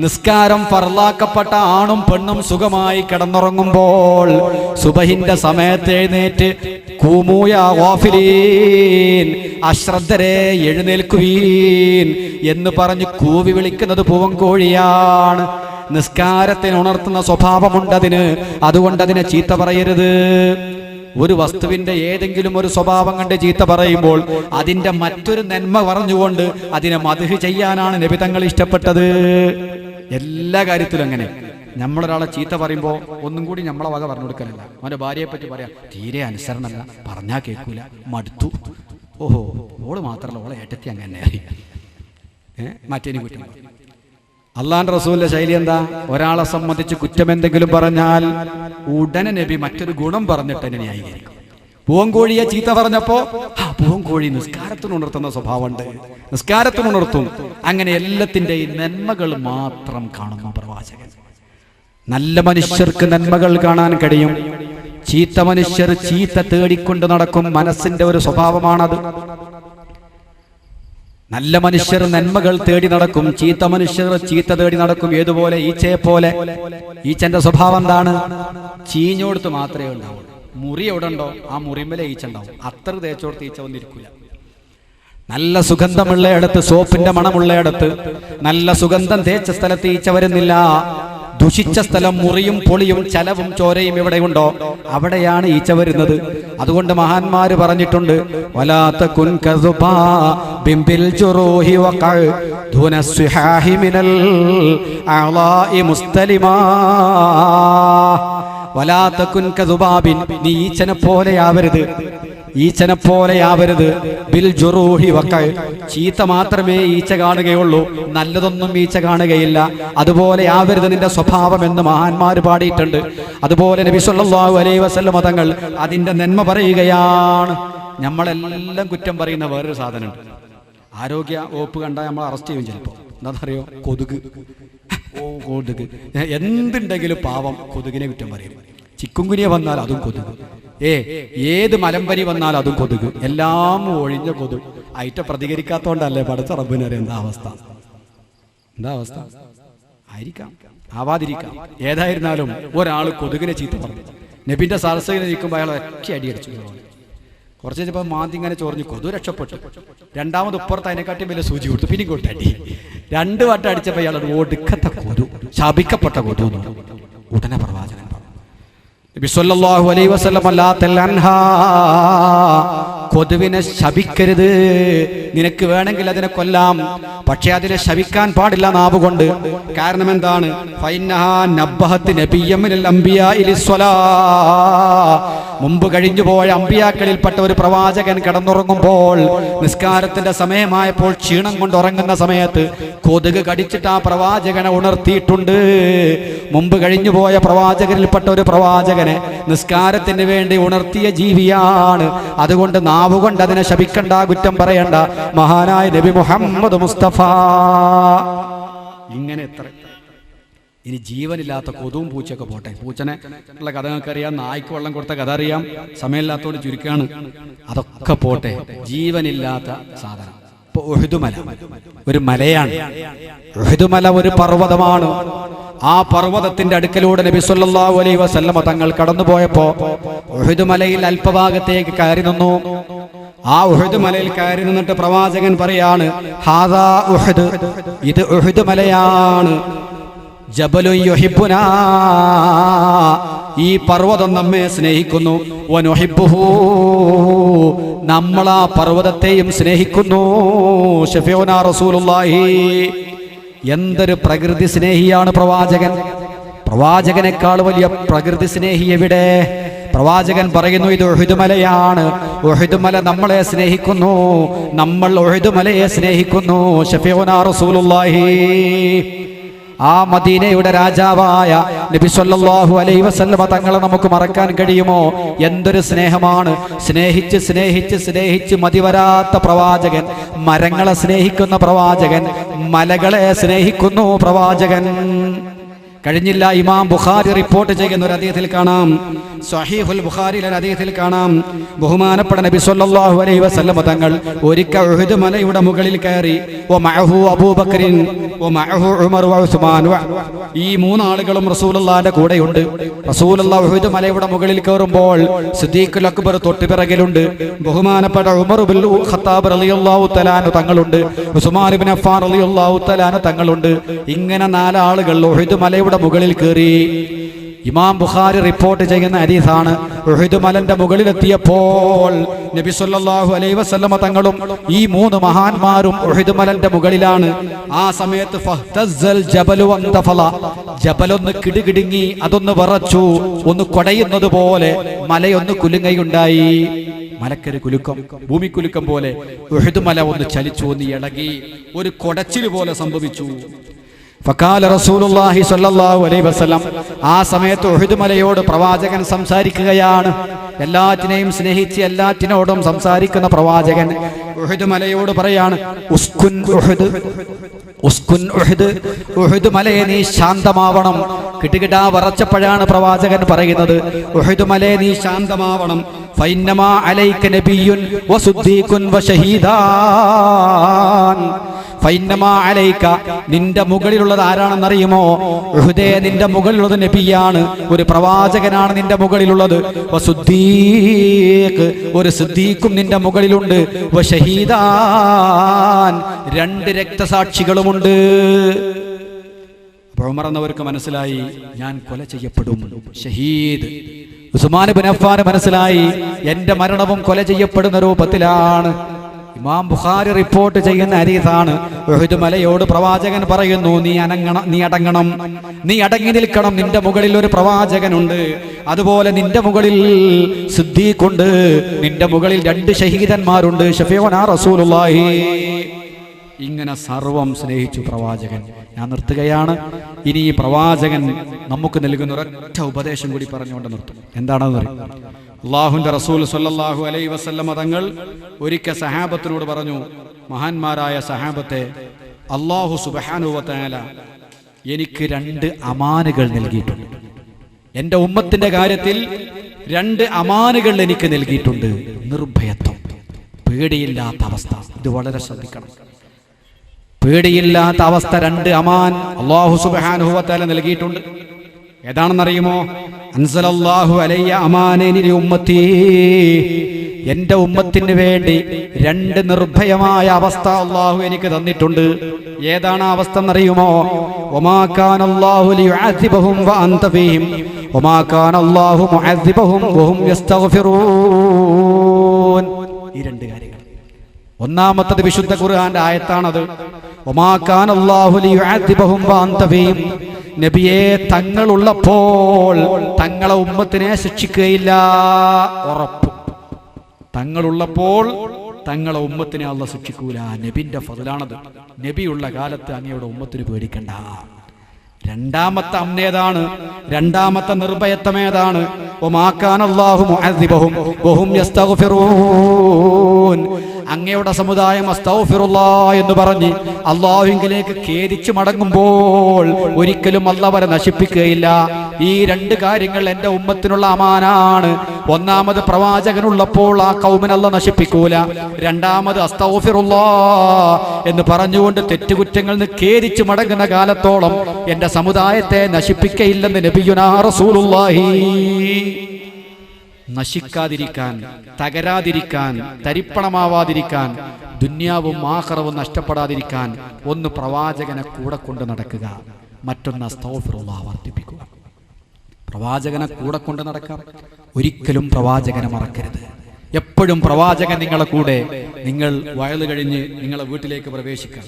നിസ്കാരം ഫർളാക്കപ്പെട്ട ആണും പെണ്ണും സുഖമായി കിടന്നുറങ്ങുമ്പോൾ സുബഹിന്റെ സമയത്ത് എഴുന്നേറ്റ് ഖൂമൂ യാ ഗാഫിലീൻ, അശ്രദ്ധരെ എഴുന്നേൽക്കുവീൻ എന്ന് പറഞ്ഞ് കൂവി വിളിക്കുന്നത് പൂവൻ കോഴിയാണ്. നിസ്കാരത്തിന് ഉണർത്തുന്ന സ്വഭാവമുണ്ടതിന്, അതുകൊണ്ട് അതിനെ ചീത്ത പറയരുത്. ഒരു വസ്തുവിന്റെ ഏതെങ്കിലും ഒരു സ്വഭാവം കണ്ട് ചീത്ത പറയുമ്പോൾ അതിന്റെ മറ്റൊരു നന്മ പറഞ്ഞുകൊണ്ട് അതിനെ മദ്ഹ് ചെയ്യാനാണ് നബി തങ്ങൾ ഇഷ്ടപ്പെട്ടത്. എല്ലാ കാര്യത്തിലും അങ്ങനെ. നമ്മളൊരാളെ ചീത്ത പറയുമ്പോൾ ഒന്നും കൂടി നമ്മളെ വക പറഞ്ഞു കൊടുക്കാനല്ല, അവന്റെ ഭാര്യയെ പറ്റി പറയാം, തീരെ അനുസരണല്ല, പറഞ്ഞാൽ കേൾക്കൂല, മടുത്തു, ഓഹോ ഓള് മാത്രമല്ല ഓളെ ഏട്ടത്തി അങ്ങനെ മറ്റേനി കുറ്റം. അള്ളാന്റെ റസൂലിന്റെ ശൈലി എന്താ? ഒരാളെ സംബന്ധിച്ച് കുറ്റം എന്തെങ്കിലും പറഞ്ഞാൽ ഉടനെ നബി മറ്റൊരു ഗുണം പറഞ്ഞിട്ട് എന്നെ ന്യായീകരിക്കും. പൂവൻകോഴിയെ ചീത്ത പറഞ്ഞപ്പോ പൂവൻകോഴി നിസ്കാരത്തിന് ഉണർത്തുന്ന സ്വഭാവമുണ്ട്, നിസ്കാരത്തിന് ഉണർത്തും. അങ്ങനെ എല്ലാത്തിന്റെയും നന്മകൾ മാത്രം കാണുന്ന പ്രവാചകൻ. നല്ല മനുഷ്യർക്ക് നന്മകൾ കാണാൻ കഴിയും, ചീത്ത മനുഷ്യർ ചീത്ത തേടിക്കൊണ്ട് നടക്കും. മനസ്സിന്റെ ഒരു സ്വഭാവമാണത്. നല്ല മനുഷ്യർ നന്മകൾ തേടി നടക്കും, ചീത്ത മനുഷ്യർ ചീത്ത തേടി നടക്കും. ഏതുപോലെ? ഈച്ചയെ പോലെ. ഈച്ചന്റെ സ്വഭാവം എന്താണ്? ചീഞ്ഞോടുത്ത് മാത്രമേ ഉണ്ടാവൂ. മുറി എവിടെ ഉണ്ടോ ആ മുറിമേലെ ഈച്ച ഉണ്ടാവും. അത്ര തേച്ചോടുത്ത് ഈച്ച വന്നിരിക്കൂല. നല്ല സുഗന്ധമുള്ള ഇടത്ത്, സോപ്പിന്റെ മണമുള്ള ഇടത്ത്, നല്ല സുഗന്ധം തേച്ച സ്ഥലത്ത് ഈച്ച വരുന്നില്ല. ദുഷിച്ച സ്ഥലം, മുറിയും പൊളിയും ചലവും ചോരയും എവിടെയുണ്ടോ അവിടെയാണ് ഈച്ച വരുന്നത്. അതുകൊണ്ട് മഹാന്മാര് പറഞ്ഞിട്ടുണ്ട്, വലാത്ത കുൻ കസുബാ ബിംബിൽ ജുറൂഹി വഖഅ ദൂന സ്വിഹാഹി മിനൽ അളാഇ മുസ്തലിമാ. വലാത്ത കുൻ കസുബാബിൻ, നീ ഈച്ചനെ പോലെയാവരുത്, ഈച്ചനെ പോലെയാവരുത്. ബിൽ ജുറൂഹി വഖഅ, ചീത്ത മാത്രമേ ഈച്ച കാണുകയുള്ളൂ, നല്ലതൊന്നും ഈച്ച കാണുകയില്ല. അതുപോലെ ആവരുത് നിന്റെ സ്വഭാവം എന്ന് മഹാന്മാർ പാടിയിട്ടുണ്ട്. അതുപോലെ നബി സല്ലല്ലാഹു അലൈഹി വസല്ലം തങ്ങൾ അതിന്റെ നന്മ പറയുകയാണ്. നമ്മളെല്ലാം കുറ്റം പറയുന്ന വേറൊരു സാധനമുണ്ട്. ആരോഗ്യ വകുപ്പ് കണ്ടാൽ നമ്മൾ അറസ്റ്റ് ചെയ്യും ചിലപ്പോൾ. എന്താണെന്നറിയോ? കൊതുക്. ഓ കൊതുക്, എന്തുണ്ടെങ്കിലും പാവം കൊതുകിനെ കുറ്റം പറയും. ചിക്കുൻകുനിയ വന്നാൽ അതും കൊതുക്, ഏത് മലമ്പനി വന്നാൽ അതും കൊതുക്, എല്ലാം ഒഴിഞ്ഞ കൊതുക്. ആയിട്ട് പ്രതികരിക്കാത്തോണ്ടല്ലേ പടച്ച റബ്ബിനറിയാം എന്താ അവസ്ഥ. എന്താ അവസ്ഥ ആയിരിക്കാം, ആവാതിരിക്കാം. ഏതായിരുന്നാലും ഒരാൾ കൊതുകിനെ ചീത്ത പറഞ്ഞു. നബിന്റെ സരസയിനെ നിൽക്കുമ്പോൾ അയാൾ ഒറ്റ അടിയടിച്ചു. കുറച്ച് കഴിഞ്ഞപ്പോൾ മാന്തി ഇങ്ങനെ ചൊറിഞ്ഞു, കൊതു രക്ഷപ്പെട്ടു. രണ്ടാമത് ഉപ്പുറത്ത് അതിനെക്കാട്ടിയും വലിയ സൂചി കൊടുത്തു, പിന്നെ ഇങ്ങോട്ട് അടി. 2 വട്ടം അടിച്ചപ്പോൾ അയാൾ ഒടുക്കത്തെ കൊതു, ശപിക്കപ്പെട്ട കൊതു എന്ന് പറഞ്ഞു. ഉടനെ പ്രവാചകൻ പറഞ്ഞു, നബി സല്ലല്ലാഹു അലൈഹി വസല്ലം, ലാ തൽഅൻഹാ, കൊതുവിനെ ശപിക്കരുത്. നിനക്ക് വേണമെങ്കിൽ അതിനെ കൊല്ലാം, പക്ഷെ അതിനെ ശപിക്കാൻ പാടില്ല നാവ് കൊണ്ട്. കാരണം എന്താണ്? ഫൈന്നഹാ നബ്ബഹത്ത് നബിയ്യം മിനൽ അംബിയാഇ ലിസ്സലാ, മുമ്പ് കഴിഞ്ഞു പോയ അമ്പിയാക്കളിൽപ്പെട്ട ഒരു പ്രവാചകൻ കിടന്നുറങ്ങുമ്പോൾ, നിസ്കാരത്തിന്റെ സമയമായപ്പോൾ ക്ഷീണം കൊണ്ട് ഉറങ്ങുന്ന സമയത്ത് കൊതുക് കടിച്ചിട്ട് ആ പ്രവാചകനെ ഉണർത്തിയിട്ടുണ്ട്. മുമ്പ് കഴിഞ്ഞു പോയ പ്രവാചകരിൽപ്പെട്ട ഒരു പ്രവാചകനെ നിസ്കാരത്തിന് വേണ്ടി ഉണർത്തിയ ജീവിയാണ്. അതുകൊണ്ട് നാവുകൊണ്ട് അതിനെ ശപിക്കണ്ട, കുറ്റം പറയണ്ട. മഹാനായ നബി മുഹമ്മദ് മുസ്തഫ. ഇങ്ങനെ എത്ര. ഇനി ജീവനില്ലാത്ത കൊതുവും പൂച്ചയൊക്കെ പോട്ടെ. പൂച്ചനെ ഉള്ള കഥ നമുക്കറിയാം, നായ്ക്ക് വെള്ളം കൊടുത്ത കഥ അറിയാം, സമയമില്ലാത്തോണ്ട് ചുരുക്കാണ്. അതൊക്കെ പോട്ടെ, ജീവനില്ലാത്ത സാധനം. ഇപ്പൊ ഉഹ്ദ് മല ഒരു മലയാണ്. ഉഹ്ദ് മല ഒരു പർവ്വതമാണ്. ആ പർവ്വതത്തിന്റെ അടുക്കലൂടെ നബി സല്ലല്ലാഹു അലൈഹി വസല്ലം തങ്ങൾ കടന്നുപോയപ്പോ ഉഹ്ദ് മലയിൽ അല്പഭാഗത്തേക്ക് കയറി നിന്നു. ആ ഉഹദ് മലയിൽ കയറി നിന്നിട്ട് പ്രവാചകൻ പറയാണ്, ഹാദാ ഉഹദ്, ഇത് ഉഹദ് മലയാണ്. ജബലുൻ യുഹിബ്ബുനാ, ഈ പർവ്വതം നമ്മെ സ്നേഹിക്കുന്നു. വനുഹിബ്ബുഹു, നമ്മൾ ആ പർവ്വതത്തെയും സ്നേഹിക്കുന്നു. ശഫീഉനാ റസൂലുള്ളാഹി. എന്തൊരു പ്രകൃതി സ്നേഹിയാണ് പ്രവാചകൻ. പ്രവാചകനേക്കാൾ വലിയ പ്രകൃതി സ്നേഹി എവിടെ? പ്രവാചകൻ പറയുന്നു, ഇത് ഉഹദ് മലയാണ്. ഉഹദ് മല നമ്മളെ സ്നേഹിക്കുന്നു, നമ്മൾ ഉഹദ് മലയെ സ്നേഹിക്കുന്നു. ശഫീഉനാ റസൂലുള്ളാഹി. ആ മദീനയുടെ രാജാവായ നബി സല്ലല്ലാഹു അലൈഹി വസല്ലമ തങ്ങളെ നമുക്ക് മറക്കാൻ കഴിയുമോ? എന്തൊരു സ്നേഹമാണ്! സ്നേഹിച്ച് സ്നേഹിച്ച് സ്നേഹിച്ച് മതിവരാത്ത പ്രവാചകൻ, മരങ്ങളെ സ്നേഹിക്കുന്ന പ്രവാചകൻ, മലകളെ സ്നേഹിക്കുന്നു പ്രവാചകൻ. കഴിഞ്ഞില്ല, ഇമാം ബുഖാരി റിപ്പോർട്ട് ചെയ്യുന്ന ഒരു ഹദീസിൽ കാണാം, സ്വഹീഹുൽ ബുഖാരിയിലെ ഹദീസിൽ കാണാം, ബഹുമാനപ്പെട്ട നബി സല്ലല്ലാഹു അലൈഹി വസല്ലം തങ്ങൾ ഒരിക്കൽ ഉഹദ് മലയുടെ മുകളിൽ കയറി. വമഅഹു അബൂബക്കറിൻ വമഅഹു ഉമർ വഉസ്മാൻ, ഈ മൂന്നാളുകളും റസൂലുള്ളാഹിന്റെ കൂടെയുണ്ട്. റസൂലുള്ളാഹി ഉഹദ് മലയുടെ മുകളിൽ കയറുമ്പോൾ സിദ്ദീഖുൽ അക്ബർ തൊട്ടുപിറകിലുണ്ട്. ബഹുമാനപ്പെട്ട ഉമർ ഇബ്നുൽ ഖത്താബ് റളിയല്ലാഹു തആല അൻഹു തങ്ങളുണ്ട്. ഉസ്മാൻ ഇബ്നു അഫ്ഫാൻ റളിയല്ലാഹു തആല അൻഹു തങ്ങളുണ്ട്. ഇങ്ങനെ നാലാളുകൾ ഉഹദ് മലയുടെ മുകളിൽ കയറി. ഇമാം ബുഖാരി റിപ്പോർട്ട് ചെയ്യുന്ന ഹദീസാണ്. ഉഹദ് മലന്റെ മുകളിലെത്തിയപ്പോൾ നബി സല്ലല്ലാഹു അലൈഹി വസല്ലമ തങ്ങളും ഈ മൂന്ന് മഹാന്മാരും ഉഹദ് മലന്റെ മുകളിലാണ്. ആ സമയത്ത് ഫഹ്തസ്സൽ ജബലു വന്തഫല, ജബലൊന്ന് കിടുകിടുങ്ങി, അതൊന്ന് വിറച്ചു, ഒന്ന് കൊടയുന്നത് പോലെ മലയൊന്ന് കുലുങ്ങയുണ്ടായി. മലക്കൊരു കുലുക്കം, ഭൂമിക്കുലുക്കം പോലെ ഉഹദ് മല ഒന്ന് ചലിച്ചു, ഒന്ന് ഇളകി, ഒരു കൊടച്ചിൽ പോലെ സംഭവിച്ചു. ഫഖാല റസൂലുള്ളാഹി സ്വല്ലല്ലാഹു അലൈഹി വസല്ലം, ആ സമയത്ത് ഉഹദ് മലയോട് പ്രവാചകൻ സംസാരിക്കുകയാണ്. എല്ലാറ്റിനെയും സ്നേഹിച്ച് എല്ലാറ്റിനോടും സംസാരിക്കുന്ന പ്രവാചകൻ ഉഹദ് മലയോട് പറയാണ്, ഉസ്കുൻ ഉഹദ്, ഉസ്കുൻ ഉഹദ്, ഉഹദ് മലയെ നീ ശാന്തമാവണം. കിടുകിടാ വറച്ചപ്പോഴാണ് പ്രവാചകൻ പറയുന്നത്, ഉഹദ് മലയെ നീ ശാന്തമാവണം. ഫൈന്നമാ അലൈക നബിയ്യുൻ വസുദ്ദീഖുൻ വശഹീദാൻ. ഫൈന്നമാ അലൈക, നിന്റെ മുകളിലുള്ളത് ആരാണെന്നറിയുമോ? ഉഹദേ, നിന്റെ മുകളിലുള്ളത് നബിയാണ്, ഒരു പ്രവാചകനാണ് നിന്റെ മുകളിലുള്ളത്. വസുദ്ദീഖ്, ഒരു സിദ്ദീഖും നിന്റെ മുകളിലുണ്ട്. വശഹീദാൻ, രണ്ട് രക്തസാക്ഷികളുമുണ്ട്. ഉമർ എന്നവർക്ക് മനസ്സിലായി, ഞാൻ കൊല ചെയ്യപ്പെടും, ഷഹീദ്. ഉസ്മാൻ ഇബ്നു അഫ്ഫാൻ മനസ്സിലായി, എന്റെ മരണവും കൊല ചെയ്യപ്പെടുന്ന രൂപത്തിലാണ്. ഇമാം ബുഖാരി റിപ്പോർട്ട് ചെയ്യുന്ന ഹദീസാണ്. ഉഹദ് മലയോട് പ്രവാചകൻ പറയുന്നു, നീ അടങ്ങണം, നീ അടങ്ങി നിൽക്കണം. നിന്റെ മുകളിൽ ഒരു പ്രവാചകനുണ്ട്, അതുപോലെ നിന്റെ മുകളിൽ സിദ്ദീഖുണ്ട്, നിന്റെ മുകളിൽ രണ്ട് ഷഹീദന്മാരുണ്ട്. ശഫീഉനാ റസൂലുള്ളാഹി. ഇങ്ങനെ സർവം സ്നേഹിച്ചു പ്രവാചകൻ. ഞാൻ നിർത്തുകയാണ്. ഇനി ഈ പ്രവാചകൻ നമുക്ക് നൽകുന്ന ഒരൊറ്റ ഉപദേശം കൂടി പറഞ്ഞുകൊണ്ട് നിർത്തും. എന്താണെന്ന് പറയും. അല്ലാഹുവിന്റെ റസൂൽ സ്വല്ലല്ലാഹു അലൈഹി വസല്ലമ തങ്ങൾ ഒരിക്കൽ സഹാബത്തിനോട് പറഞ്ഞു, മഹാന്മാരായ സഹാബത്തെ, അല്ലാഹു സുബ്ഹാനഹു വ തആല എനിക്ക് രണ്ട് അമാനുകൾ നൽകിയിട്ടുണ്ട്. എൻ്റെ ഉമ്മത്തിന്റെ കാര്യത്തിൽ രണ്ട് അമാനുകൾ എനിക്ക് നൽകിയിട്ടുണ്ട്. നിർഭയത്വം, പേടിയില്ലാത്ത അവസ്ഥ. ഇത് വളരെ ശ്രദ്ധിക്കണം. പേടിയില്ലാത്ത അവസ്ഥ, രണ്ട് അമാൻ അല്ലാഹു സുബ്ഹാനഹു വ തആല നൽകിയിട്ടുണ്ട്. ഏതാണെന്നറിയുമോ? അൻസലല്ലാഹു അലയ്യ അമാനൈനി ലി ഉമ്മത്തി, എൻ്റെ ഉമ്മത്തിന് വേണ്ടി രണ്ട് നിർഭയമായ അവസ്ഥ അല്ലാഹു എനിക്ക് തന്നിട്ടുണ്ട്. ഏതാണ് ആ അവസ്ഥ എന്നറിയുമോ? വമാ കാനല്ലാഹു ലിയുഅസിബഹും വഅൻത ഫീഹിം വമാ കാനല്ലാഹു മുഅസിബഹും വഹും യസ്തഗ്ഫിറൂൻ. ഈ രണ്ട് കാര്യങ്ങൾ. ഒന്നാമത്തത് വിശുദ്ധ ഖുർആന്റെ ആയത്താണത്. വമാ കാനല്ലാഹു ലിയുഅസിബഹും വഅൻത ഫീഹിം, നബിയെ, തങ്ങളുള്ളപ്പോൾ തങ്ങളെ ഉമ്മത്തിനെ ശിക്ഷിക്കുകയില്ല. ഉറപ്പ്. തങ്ങളുള്ളപ്പോൾ തങ്ങളെ ഉമ്മത്തിനെ അല്ലാഹു ശിക്ഷിക്കൂല. നബിന്റെ ഫضലാണത്. നബിയുള്ള കാലത്ത് അങ്ങയുടെ ഉമ്മത്തിന് പേടിക്കണ്ട. രണ്ടാമത്തെ അമ്നേതാണ്, രണ്ടാമത്തെ നിർഭയത്വം ഏതാണ്? വമാ കാനല്ലാഹു മുഅസിബഹും വഹും യസ്തഗ്ഫിറൂൻ. അങ്ങയുടെ സമുദായം അസ്തഗ്ഫിറുല്ലാഹ് എന്ന് പറഞ്ഞ് അല്ലാഹുവിലേക്ക് ഖേദിച്ചു മടങ്ങുമ്പോൾ ഒരിക്കലും അല്ലാഹു അവരെ നശിപ്പിക്കുകയില്ല. ഈ രണ്ട് കാര്യങ്ങൾ എൻ്റെ ഉമ്മത്തിനുള്ള അമാനാണ്. ഒന്നാമത്, പ്രവാചകനുള്ളപ്പോൾ ആ ഖൗമിനെ അല്ലാഹു നശിപ്പിക്കൂല. രണ്ടാമത്, അസ്തഗ്ഫിറുല്ലാഹ് എന്ന് പറഞ്ഞുകൊണ്ട് തെറ്റുകുറ്റങ്ങളിൽ നിന്ന് ഖേദിച്ചു മടങ്ങുന്ന കാലത്തോളം എൻ്റെ സമുദായത്തെ നശിപ്പിക്കയില്ലെന്ന് നബിയുനാ റസൂലുള്ളാഹി. നശിക്കാതിരിക്കാൻ, തകരാതിരിക്കാൻ, തരിപ്പണമാവാതിരിക്കാൻ, ദുന്യാവും ആഖിറവും നഷ്ടപ്പെടാതിരിക്കാൻ ഒന്ന് പ്രവാചകനെ കൂടെ കൊണ്ട് നടക്കുക, മറ്റൊന്ന് അസ്തഗ്ഫിറുല്ലാഹ് വർദ്ധിപ്പിക്കുക. പ്രവാചകനെ കൂടെ കൊണ്ട് നടക്കാം. ഒരിക്കലും പ്രവാചകനെ മറക്കരുത്. എപ്പോഴും പ്രവാചകൻ നിങ്ങളെ കൂടെ. നിങ്ങൾ വയല് കഴിഞ്ഞ് നിങ്ങളെ വീട്ടിലേക്ക് പ്രവേശിക്കാം.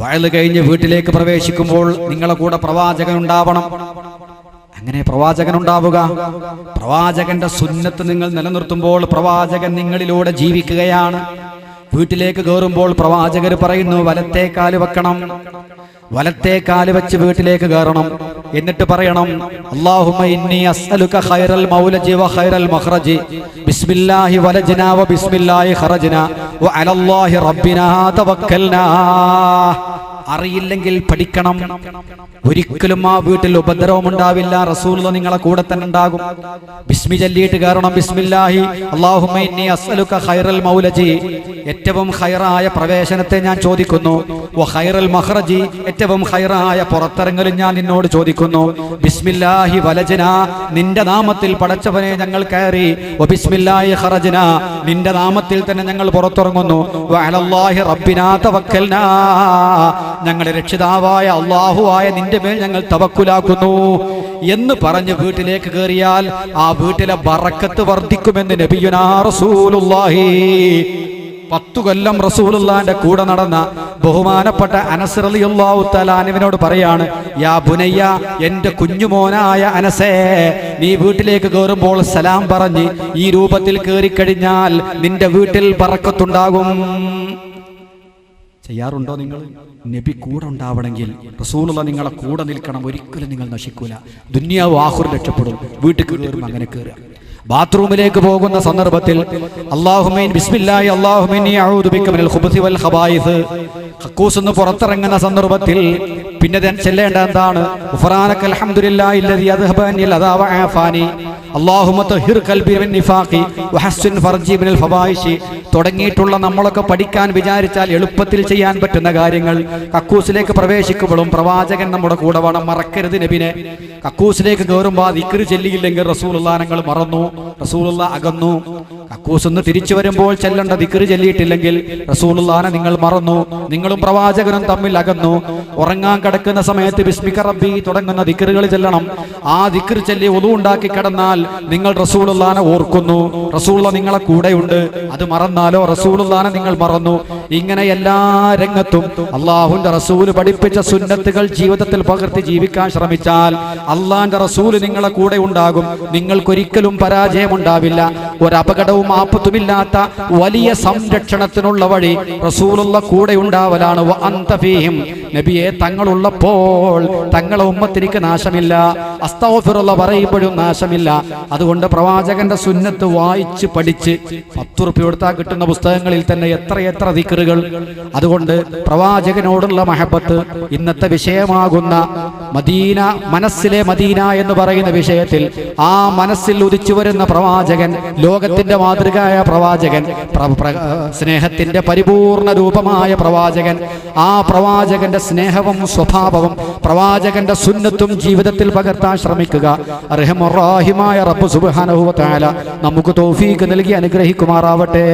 വയല് കഴിഞ്ഞ് വീട്ടിലേക്ക് പ്രവേശിക്കുമ്പോൾ നിങ്ങളെ കൂടെ പ്രവാചകൻ ഉണ്ടാവണം. അങ്ങനെ പ്രവാചകൻ ഉണ്ടാവുക. പ്രവാചകന്റെ സുന്നത്ത് നിങ്ങൾ നിലനിർത്തുമ്പോൾ പ്രവാചകൻ നിങ്ങളിലൂടെ ജീവിക്കുകയാണ്. വീട്ടിലേക്ക് കയറുമ്പോൾ പ്രവാചകർ പറയുന്നു വലത്തേ കാല് വെക്കണം. വലത്തേ കാല് വെച്ച് വീട്ടിലേക്ക് കയറണം. എന്നിട്ട് പറയണം അല്ലാഹുമ്മ ഇന്നി അസ്അലുക ഖൈറൽ മൗലജി വ ഖൈറൽ മഖ്റജി ബിസ്മില്ലാഹി വലജ്നാ വ ബിസ്മില്ലാഹി ഖറജ്നാ വ അലല്ലാഹി റബ്ബിനാ തവക്കൽനാ. അറിയില്ലെങ്കിൽ പഠിക്കണം. ഒരിക്കലും ആ വീട്ടിൽ ഉപദ്രവം ഉണ്ടാവില്ല. റസൂലുള്ളാഹി നിങ്ങളെ കൂടെ തന്നെ ഉണ്ടാകും. ബിസ്മി ചൊല്ലിയിട്ട് കയറണം. ബിസ്മില്ലാഹി അല്ലാഹുമ്മ ഇന്നി അസ്അലുക ഖൈറൽ മൗലജി, ഏറ്റവും ഖൈറായ പ്രവേശനത്തെ ഞാൻ ചോദിക്കുന്നു. വ ഖൈറൽ മഖ്റജി, ഏറ്റവും ഖൈറായ പുറത്തിറങ്ങലും ഞാൻ നിന്നോട് ചോദിക്കുന്നു. ബിസ്മില്ലാഹി വലജ്നാ, നിന്റെ നാമത്തിൽ പടച്ചവനെ ഞങ്ങൾ കയറി. വ ബിസ്മില്ലാഹി ഖറജ്നാ, നിന്റെ നാമത്തിൽ തന്നെ ഞങ്ങൾ പുറത്തിറങ്ങുന്നു. വ അലല്ലാഹി റബ്ബിനാ തവക്കൽനാ, ഞങ്ങളുടെ രക്ഷിതാവായ അല്ലാഹുവായ നിന്റെ മേൽ ഞങ്ങൾ തവക്കുലാക്കുന്നു എന്ന് പറഞ്ഞ് വീട്ടിലേക്ക് കയറിയാൽ ആ വീട്ടിലെ ബറക്കത്ത് വർദ്ധിക്കുമെന്ന് നബിയുനാ റസൂലുള്ളാഹി. 10 കൊല്ലം റസൂലുള്ളാഹിന്റെ കൂടെ നടന്ന ബഹുമാനപ്പെട്ട അനസ് റളിയല്ലാഹു തആല അൻഹുവിനോട് പറയാണ്, യാ ബുനയ്യ, എന്റെ കുഞ്ഞുമോനായ അനസേ, നീ വീട്ടിലേക്ക് കയറുമ്പോൾ സലാം പറഞ്ഞ് ഈ രൂപത്തിൽ കയറിക്കഴിഞ്ഞാൽ നിന്റെ വീട്ടിൽ ബറക്കത്തുണ്ടാകും. ചെയ്യാറുണ്ടോ നിങ്ങൾ? നബി കൂടെ ഉണ്ടാവണമെങ്കിൽ റസൂലുള്ളാഹി നിങ്ങളെ കൂടെ നിൽക്കണം. ഒരിക്കലും നിങ്ങൾ നശിക്കൂല. ദുനിയാവ് ആഖിറത്ത് രക്ഷപ്പെടും. വീട്ടിൽ കയറും അങ്ങനെ കയറുക. ബാത്റൂമിലേക്ക് പോകുന്ന സന്ദർഭത്തിൽ അല്ലാഹുമ്മ ബിസ്മില്ലാഹി അല്ലാഹുമ്മ ഇന്നി അഊദു ബിക മിനൽ ഖുബുസി വൽ ഖബായിസ്, ഖക്കൂസ്ന്ന് പുറത്തിറങ്ങുന്ന സന്ദർഭത്തിൽ പിന്നെ ചെല്ലേണ്ട എന്താണ്? ഗുഫ്റാനകൽ ഹംദുലില്ലാഹി അല്ലദീ അദ്ഹബ അന്നിൽ അദാ വ ആഫാനി അല്ലാഹുമ്മ തഹിർ ഖൽബി മിൻ നിഫാഖി വഹസ്സിൻ ഫർജി മിനൽ ഫവായിഷി തുടങ്ങിയിട്ടുള്ള നമ്മളൊക്കെ പഠിക്കാൻ വിചാരിച്ചാൽ എളുപ്പത്തിൽ ചെയ്യാൻ പറ്റുന്ന കാര്യങ്ങൾ കക്കൂസിലേക്ക് പ്രവേശിക്കുമ്പോഴും പ്രവാചകൻ നമ്മുടെ കൂടെ വേണം. മറക്കരുത് നബിനെ. കക്കൂസിലേക്ക് കയറുമ്പോൾ ദിക്ർ ചൊല്ലിയില്ലെങ്കിൽ റസൂലുള്ളാഹി ഞങ്ങൾ മറന്നു, റസൂലുള്ളാഹി അകന്നു. കക്കൂസിന്ന് തിരിച്ചു വരുമ്പോൾ ചെല്ലേണ്ട ദിക്ർ ചൊല്ലിയിട്ടില്ലെങ്കിൽ റസൂലുള്ളാഹിനെ നിങ്ങൾ മറന്നു. നിങ്ങളും പ്രവാചകനും തമ്മിൽ അകന്നു. ഉറങ്ങാൻ കിടക്കുന്ന സമയത്ത് ബിസ്മിക റബ്ബി തുടങ്ങുന്ന ദിക്റുകൾ ചെല്ലണം. ആ ദിക്ർ ചൊല്ലി വുളു ഉണ്ടാക്കി കിടന്നാൽ നിങ്ങൾ റസൂലുള്ളാഹിനെ ഓർക്കുന്നു. റസൂലുള്ളാഹി നിങ്ങളെ കൂടെയുണ്ട്. അത് മറന്നാലോ റസൂലുള്ളാഹിനെ നിങ്ങൾ മറന്നു. ഇങ്ങനെ എല്ലാ രംഗത്തും അല്ലാഹുവിന്റെ റസൂല് പഠിപ്പിച്ച സുന്നത്തുകൾ ജീവിതത്തിൽ പകർത്തി ജീവിക്കാൻ ശ്രമിച്ചാൽ അല്ലാഹുവിന്റെ റസൂല് നിങ്ങളെ കൂടെ ഉണ്ടാകും. നിങ്ങൾക്കൊരിക്കലും പരാജയം ഉണ്ടാവില്ല. ഒരു അപകടവും ആപത്തുമില്ലാത്ത വലിയ സംരക്ഷണത്തിനുള്ള വഴി റസൂലുള്ളാഹി കൂടെ ഉണ്ടാവലാണ്. വ അൻത ഫീഹിം, നബിയെ തങ്ങളുള്ളപ്പോൾ തങ്ങളെ ഉമ്മത്തിനിക്ക് നാശമില്ല. അസ്തഗ്ഫിറുല്ലാഹ് പറയുമ്പോഴും നാശമില്ല. അതുകൊണ്ട് പ്രവാചകന്റെ സുന്നത്ത് വായിച്ച് പഠിച്ച് 10 റുപ്യ കൊടുത്താൽ കിട്ടുന്ന പുസ്തകങ്ങളിൽ തന്നെ എത്രയെത്ര ദിക്റുകൾ. അതുകൊണ്ട് പ്രവാചകനോടുള്ള മഹബത്ത് ഇന്നത്തെ വിഷയമാകുന്ന മദീന, മനസ്സിലെ മദീന എന്ന് പറയുന്ന വിഷയത്തിൽ ആ മനസ്സിൽ ഉദിച്ചു വരുന്ന പ്രവാചകൻ, ലോകത്തിന്റെ മാതൃകയായ പ്രവാചകൻ, സ്നേഹത്തിന്റെ പരിപൂർണ രൂപമായ പ്രവാചകൻ, ആ പ്രവാചകന്റെ സ്നേഹവും സ്വഭാവവും പ്രവാചകന്റെ സുന്നത്തും ജീവിതത്തിൽ പകർത്താൻ ശ്രമിക്കുക. റഹ്മാനായ റബ്ബ് സുബ്ഹാനഹു വ തആല നമുക്ക് തൗഫീഖ് നൽകി അനുഗ്രഹിക്കുമാറാവട്ടെ.